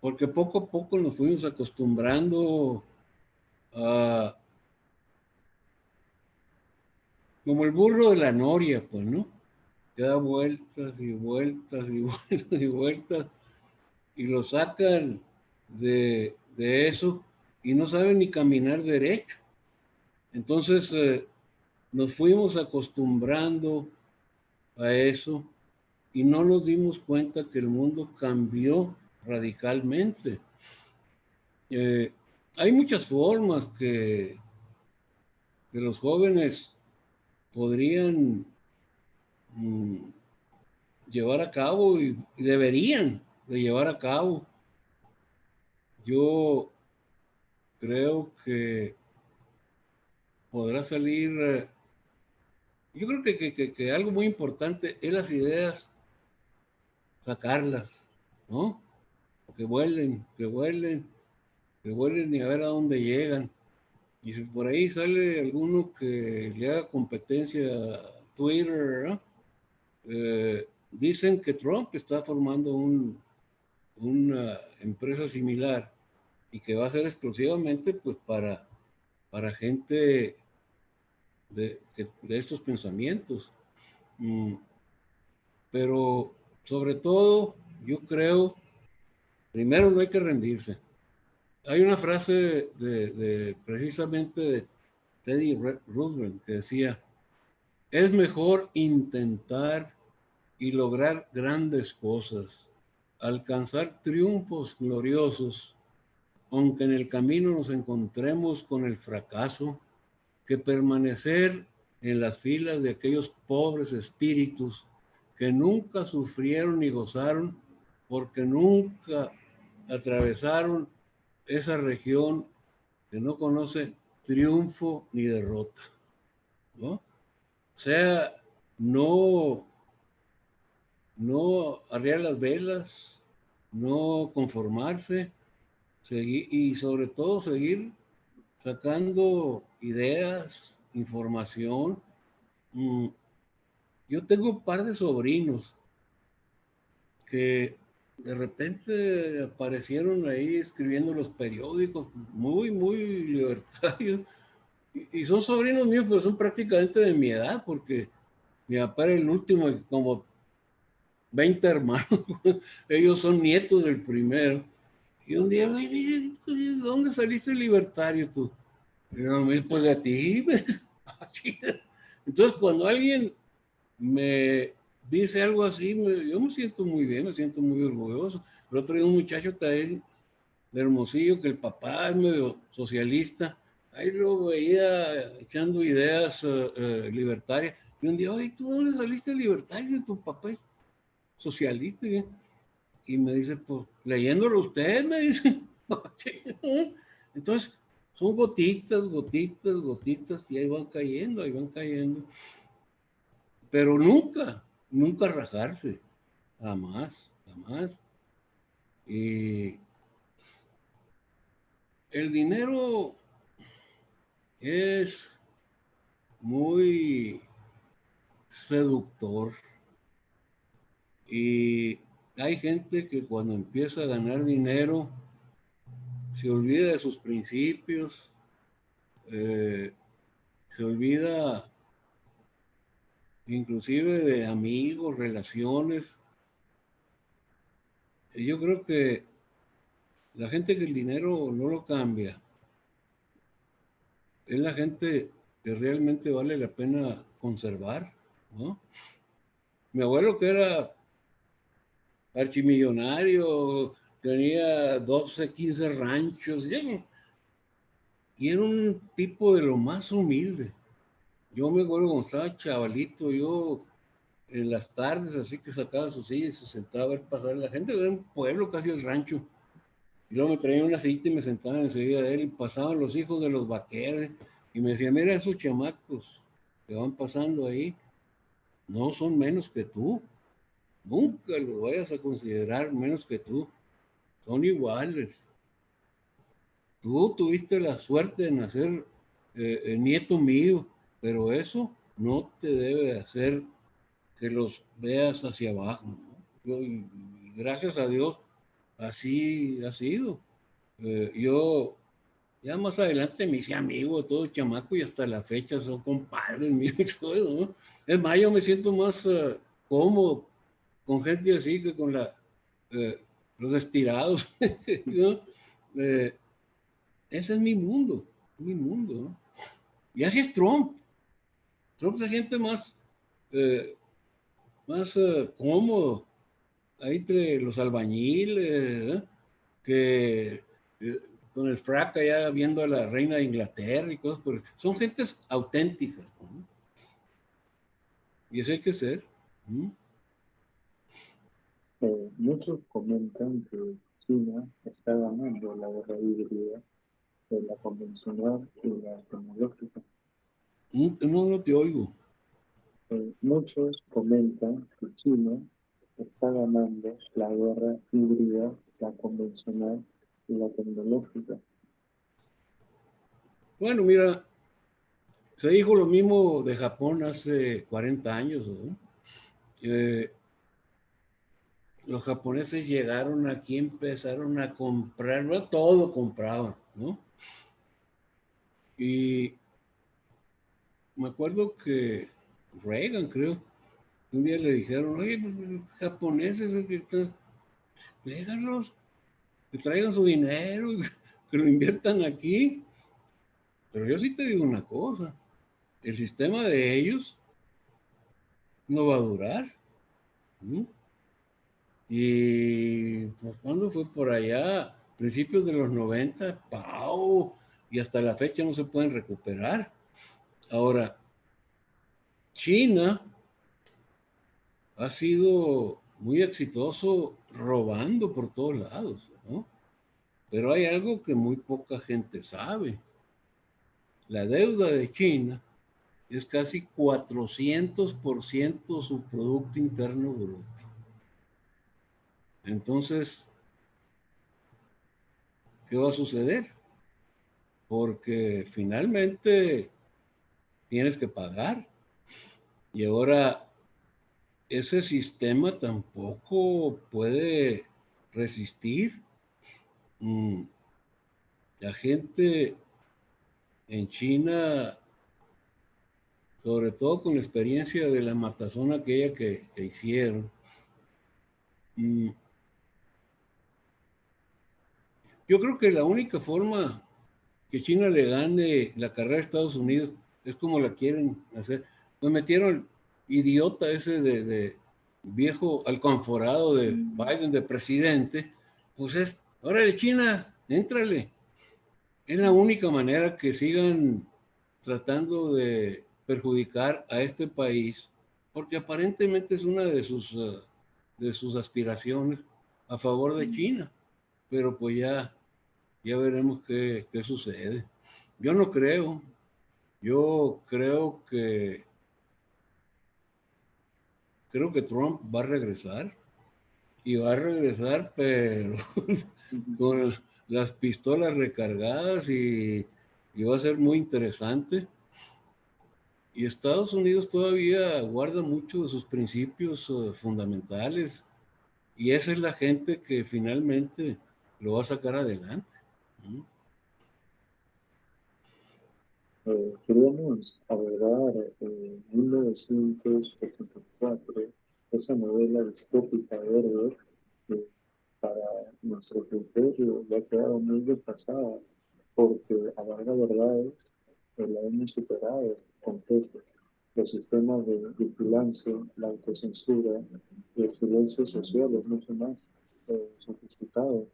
porque poco a poco nos fuimos acostumbrando a, como el burro de la noria, pues, ¿no? Que da vueltas y vueltas y vueltas y vueltas, y lo sacan de eso y no saben ni caminar derecho. Entonces, nos fuimos acostumbrando a eso y no nos dimos cuenta que el mundo cambió radicalmente. Eh, Hay muchas formas que los jóvenes podrían mm, llevar a cabo y deberían de llevar a cabo. Yo creo que podrá salir, yo creo que algo muy importante es las ideas, sacarlas, ¿no? Que vuelen, que vuelen, que vuelen y a ver a dónde llegan. Y si por ahí sale alguno que le haga competencia a Twitter, ¿no? Dicen que Trump está formando una empresa similar y que va a ser exclusivamente pues para gente de estos pensamientos. Mm, pero sobre todo, yo creo, primero no hay que rendirse. Hay una frase precisamente de Teddy Roosevelt que decía, es mejor intentar y lograr grandes cosas, alcanzar triunfos gloriosos, aunque en el camino nos encontremos con el fracaso, que permanecer en las filas de aquellos pobres espíritus que nunca sufrieron ni gozaron porque nunca atravesaron esa región que no conoce triunfo ni derrota, ¿no? O sea, no, no arriar las velas, no conformarse, seguir, y sobre todo seguir sacando ideas, información. Mm, Yo tengo un par de sobrinos que de repente aparecieron ahí escribiendo los periódicos, muy, muy libertarios. Y son sobrinos míos, pero son prácticamente de mi edad, porque mi papá era el último, como 20 hermanos. Ellos son nietos del primero. Y un día, ¿de dónde saliste libertario tú? Y yo, pues de ti. Entonces, cuando alguien me dice algo así, yo me siento muy bien, me siento muy orgulloso. El otro día un muchacho también de Hermosillo, que el papá es medio socialista, ahí lo veía echando ideas libertarias. Y un día, oye, ¿tú dónde saliste libertario? Tu papá es socialista. Y me dice, pues, leyéndolo usted, me dice. Entonces, son gotitas, gotitas, gotitas, y ahí van cayendo, ahí van cayendo. Pero nunca, nunca rajarse, jamás, jamás. Y el dinero es muy seductor y hay gente que cuando empieza a ganar dinero se olvida de sus principios, eh, se olvida inclusive de amigos, relaciones. Y yo creo que la gente que el dinero no lo cambia, es la gente que realmente vale la pena conservar, ¿no? Mi abuelo, que era archimillonario, tenía 12, 15 ranchos, y era un tipo de lo más humilde. Yo me acuerdo cuando estaba chavalito, yo en las tardes, así que sacaba su silla y se sentaba a ver pasar la gente, era un pueblo, casi el rancho. Y luego me traían una silla y me sentaban enseguida de él y pasaban los hijos de los vaqueros y me decía, mira esos chamacos que van pasando ahí, no son menos que tú, nunca los vayas a considerar menos que tú, son iguales. Tú tuviste la suerte de nacer nieto mío, pero eso no te debe hacer que los veas hacia abajo, ¿no? Y gracias a Dios, así ha sido. Yo ya más adelante me hice amigo de todo chamaco y hasta la fecha son compadres míos y todo eso, ¿no? Es más, yo me siento más cómodo con gente así que con eh, los estirados, ¿no? Eh, Ese es mi mundo, ¿no? Y así es Trump. Trump se siente eh, más cómodo ahí entre los albañiles, ¿eh? Que eh, con el frac allá viendo a la reina de Inglaterra y cosas por son gentes auténticas, ¿no? Y eso hay que ser, ¿no? Muchos comentan que China está ganando la guerra híbrida de la convencional y la tecnológica. No, no te oigo. Muchos comentan que China está ganando la guerra híbrida, la convencional y la tecnológica. Bueno, mira, se dijo lo mismo de Japón hace 40 años, ¿no? Eh, los japoneses llegaron aquí, empezaron a comprar, no todo compraban, ¿no? Y me acuerdo que Reagan, creo, un día le dijeron, oye, pues los japoneses, déjalos, que traigan su dinero, que lo inviertan aquí. Pero yo sí te digo una cosa, el sistema de ellos no va a durar, ¿no? Y pues cuando fue por allá, principios de los 90, ¡pau! Y hasta la fecha no se pueden recuperar. Ahora, China ha sido muy exitoso robando por todos lados, ¿no? Pero hay algo que muy poca gente sabe. La deuda de China es casi 400% su Producto Interno Bruto. Entonces, ¿qué va a suceder? Porque finalmente tienes que pagar. Y ahora ese sistema tampoco puede resistir. Mm, La gente en China, sobre todo con la experiencia de la matazón aquella que hicieron, mm, yo creo que la única forma que China le gane la carrera a Estados Unidos es como la quieren hacer. Pues metieron el idiota ese de viejo alcanforado de Biden de presidente, pues es, órale China, éntrale. Es la única manera que sigan tratando de perjudicar a este país, porque aparentemente es una de sus aspiraciones a favor de China, pero pues ya veremos qué sucede. Yo no creo, yo creo que Trump va a regresar y va a regresar, pero con las pistolas recargadas y va a ser muy interesante. Y Estados Unidos todavía guarda mucho de sus principios fundamentales y esa es la gente que finalmente lo va a sacar adelante, ¿no? Queríamos abordar 1984, esa novela distópica de Orwell, que para nuestro criterio ya ha quedado muy desfasada, porque abarca verdades que la hemos superado con creces. Los sistemas de vigilancia, la autocensura y el silencio social es mucho más sofisticado.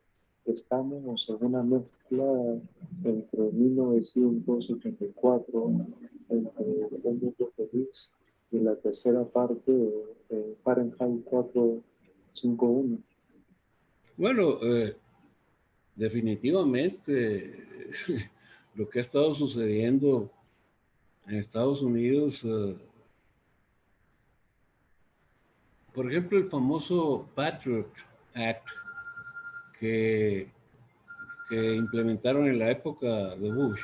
Estamos en una mezcla entre 1984, entre Un Mundo Feliz y la tercera parte de Fahrenheit 451. Bueno, definitivamente lo que ha estado sucediendo en Estados Unidos, por ejemplo, el famoso Patriot Act que, que implementaron en la época de Bush,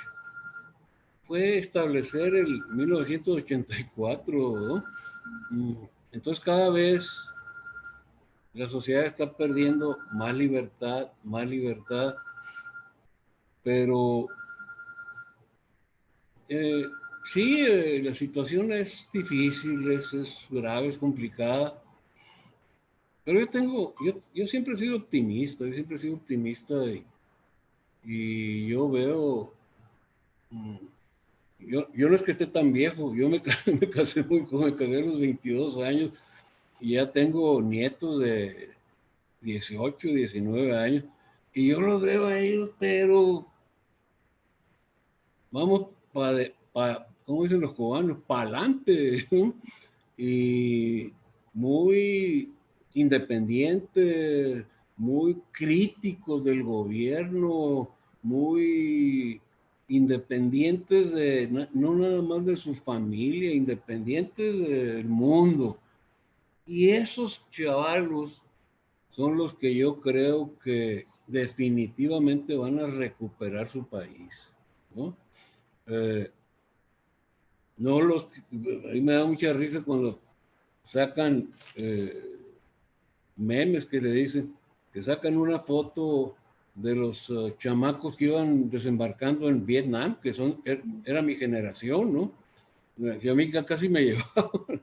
fue establecer el 1984, ¿no? Entonces cada vez la sociedad está perdiendo más libertad, pero eh, sí, la situación es difícil, es grave, es complicada, pero yo siempre he sido optimista, yo siempre he sido optimista y yo veo, mm, yo no es que esté tan viejo, yo me casé muy joven, me casé a los 22 años y ya tengo nietos de 18, 19 años y yo los veo a ellos, pero vamos como dicen los cubanos, para adelante, ¿no? Y muy independientes, muy críticos del gobierno, muy independientes de, no nada más de su familia, independientes del mundo. Y esos chavalos son los que yo creo que definitivamente van a recuperar su país, ¿no? Eh, no los, a mí me da mucha risa cuando sacan memes que le dicen, que sacan una foto de los chamacos que iban desembarcando en Vietnam, que era mi generación, ¿no? Y a mí casi me llevaban.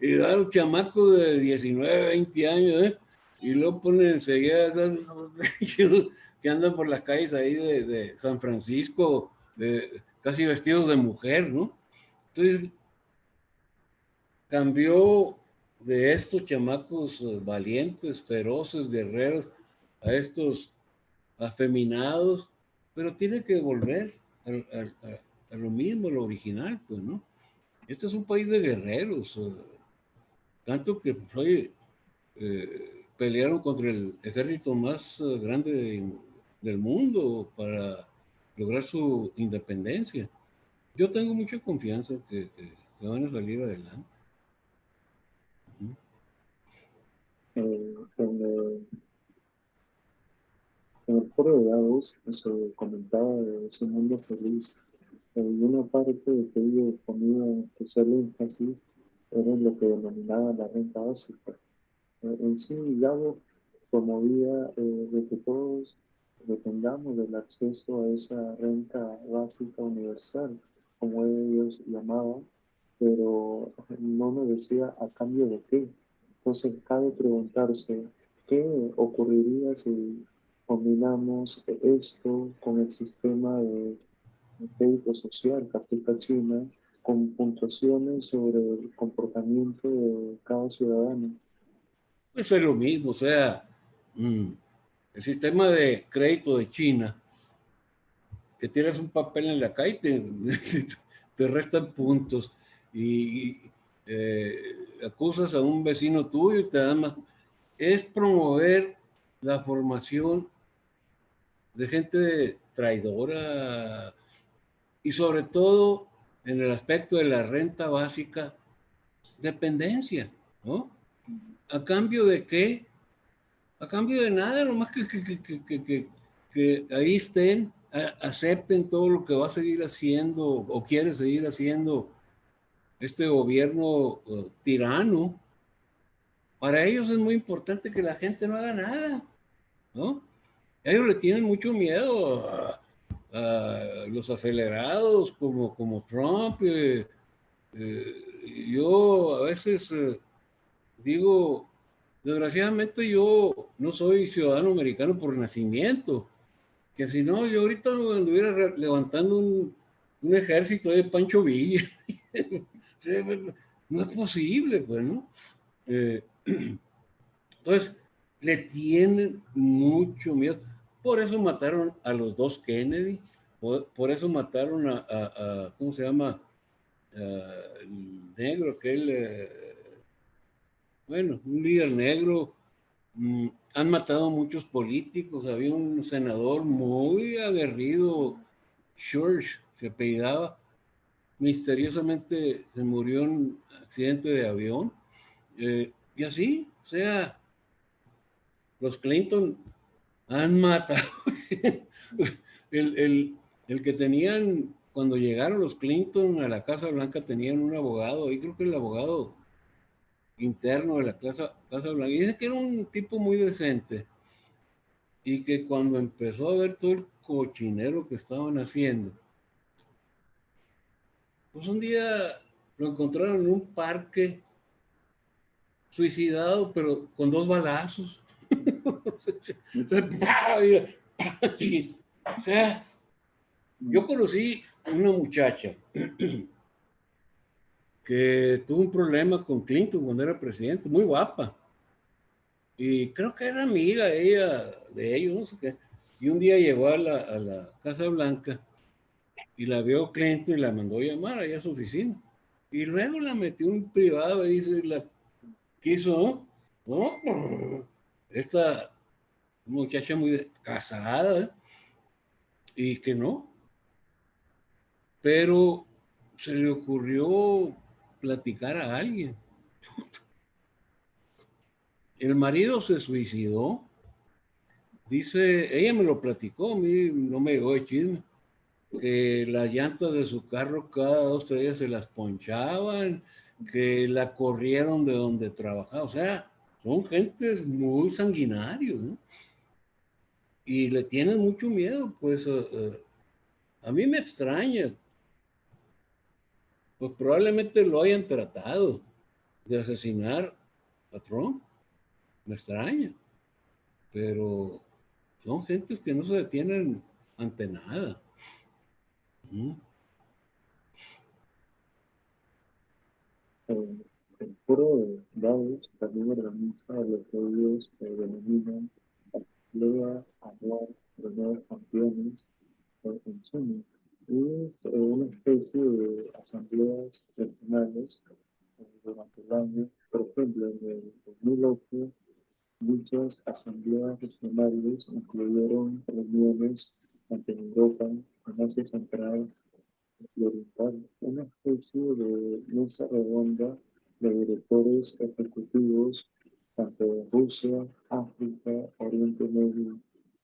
Y a los chamacos de 19, 20 años, ¿eh? Y luego ponen enseguida que andan por las calles ahí de San Francisco, casi vestidos de mujer, ¿no? Entonces, cambió de estos chamacos valientes, feroces, guerreros, a estos afeminados, pero tiene que volver a lo mismo, a lo original, pues, ¿no? Este es un país de guerreros, tanto que, pues, oye, pelearon contra el ejército más grande del mundo para lograr su independencia. Yo tengo mucha confianza que van a salir adelante. En el foro de Davos se comentaba de ese mundo feliz. Y una parte de que ellos ponían especial énfasis era en lo que denominaba la renta básica. En sí, Davos promovía de que todos dependamos del acceso a esa renta básica universal, como ellos llamaban, pero no me decía a cambio de qué. Entonces, cabe preguntarse, ¿qué ocurriría si combinamos esto con el sistema de crédito social que aplica China, con puntuaciones sobre el comportamiento de cada ciudadano? Pues es lo mismo, o sea, el sistema de crédito de China, que tienes un papel en la calle y te restan puntos y acusas a un vecino tuyo y te dan más. Es promover la formación de gente traidora y sobre todo en el aspecto de la renta básica, dependencia, ¿no? ¿A cambio de qué? A cambio de nada, nomás que ahí estén, acepten todo lo que va a seguir haciendo o quiere seguir haciendo este gobierno tirano. Para ellos es muy importante que la gente no haga nada, ¿no? Ellos le tienen mucho miedo los acelerados como Trump. Yo a veces digo, desgraciadamente yo no soy ciudadano americano por nacimiento, que si no, yo ahorita anduviera levantando un ejército de Pancho Villa. No es posible, pues, ¿no? Eh, entonces, le tienen mucho miedo. Por eso mataron a los dos Kennedy, por eso mataron ¿cómo se llama? El negro, aquel, bueno, un líder negro. Han matado a muchos políticos. Había un senador muy aguerrido, George, se apellidaba, misteriosamente se murió en un accidente de avión. Y así, o sea, los Clinton han matado. el, el, el que tenían, cuando llegaron los Clinton a la Casa Blanca, tenían un abogado, y creo que el abogado interno de la Casa Blanca, y dice que era un tipo muy decente, y que cuando empezó a ver todo el cochinero que estaban haciendo, pues un día lo encontraron en un parque suicidado, pero con dos balazos. O sea, yo conocí una muchacha que tuvo un problema con Clinton cuando era presidente, muy guapa. Y creo que era amiga ella de ellos, no sé qué. Y un día llegó a la Casa Blanca y la vio Clinton y la mandó a llamar allá a su oficina. Y luego la metió en privado y se la quiso, ¿no? Esta muchacha muy casada, ¿eh? Y que no, pero se le ocurrió platicar a alguien. El marido se suicidó, dice, ella me lo platicó, a mí no me llegó de chisme, que las llantas de su carro cada 2 o 3 días se las ponchaban, que la corrieron de donde trabajaba, o sea, son gentes muy sanguinarios, ¿no? Y le tienen mucho miedo, pues a mí me extraña, pues probablemente lo hayan tratado de asesinar a Trump, me extraña, pero son gentes que no se detienen ante nada. ¿Mm? Eh, el foro de Davos también organiza lo que ellos denominan Asamblea Anual de Nuevos Campeones en junio. Y es una especie de asambleas regionales durante el año. Por ejemplo, en el 2008, muchas asambleas regionales incluyeron reuniones tanto en Europa, en Asia Central y Oriental, una especie de mesa redonda de directores ejecutivos tanto de Rusia, África, Oriente Medio,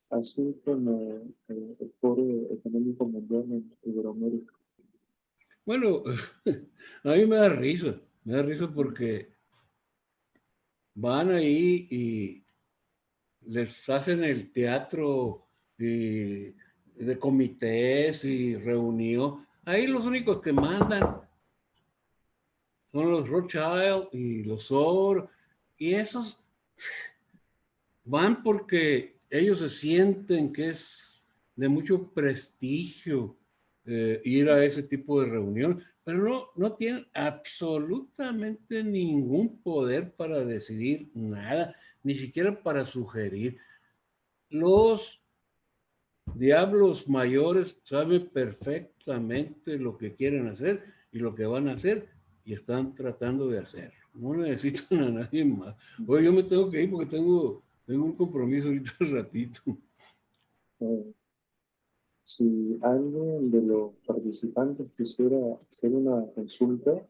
así como el Foro Económico Mundial en Iberoamérica. Bueno, a mí me da risa porque van ahí y les hacen el teatro y de comités y reunión. Ahí los únicos que mandan son los Rothschild y los Sor, y esos van porque ellos se sienten que es de mucho prestigio ir a ese tipo de reunión, pero no tienen absolutamente ningún poder para decidir nada, ni siquiera para sugerir. Los diablos mayores saben perfectamente lo que quieren hacer y lo que van a hacer y están tratando de hacerlo. No necesitan a nadie más. Oye, yo me tengo que ir porque tengo un compromiso ahorita al ratito. Eh, si alguien de los participantes quisiera hacer una consulta,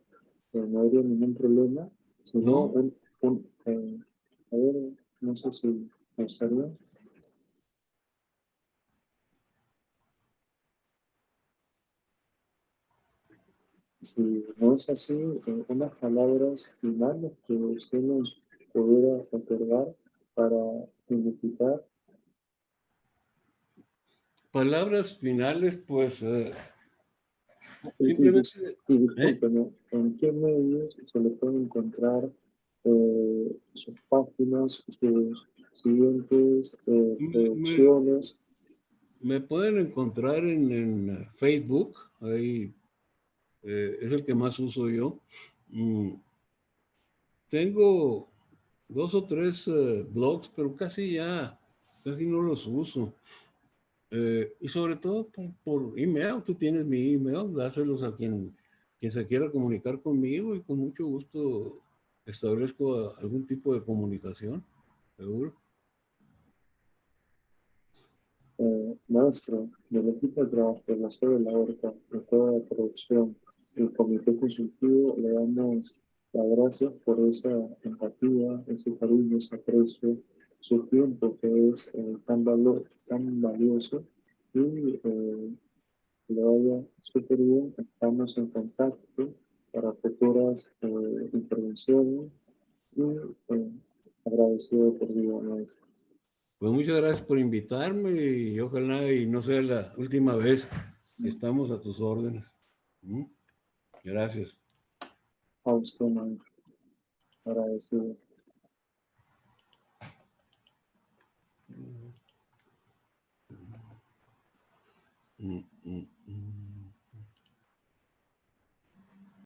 no habría ningún problema, sino ¿No? a ver, no sé si observa. Si no es así, unas palabras finales que usted nos pudiera otorgar para significar. palabras finales, pues Y, simplemente, y ¿eh? discúlpeme, ¿en qué medios se le puede encontrar sus páginas, sus siguientes Me, producciones? me pueden encontrar en Facebook, ahí es el que más uso yo. Mm, Tengo dos o tres blogs, pero casi no los uso. Y sobre todo por email, tú tienes mi email, dáselos a quien se quiera comunicar conmigo y con mucho gusto establezco algún tipo de comunicación, seguro. Maestro, del equipo de trabajo de la sede de la Horta, de toda la producción, el comité consultivo, le damos las gracias por esa empatía, ese cariño, ese aprecio, su tiempo que es tan valioso y que le vaya súper bien. Estamos en contacto para futuras intervenciones y agradecido por vida, maestro. Pues muchas gracias por invitarme y ojalá y no sea la última vez. Estamos a tus órdenes. ¿Mm? Gracias. A usted, maestro, agradecido. Mm, mm, mm.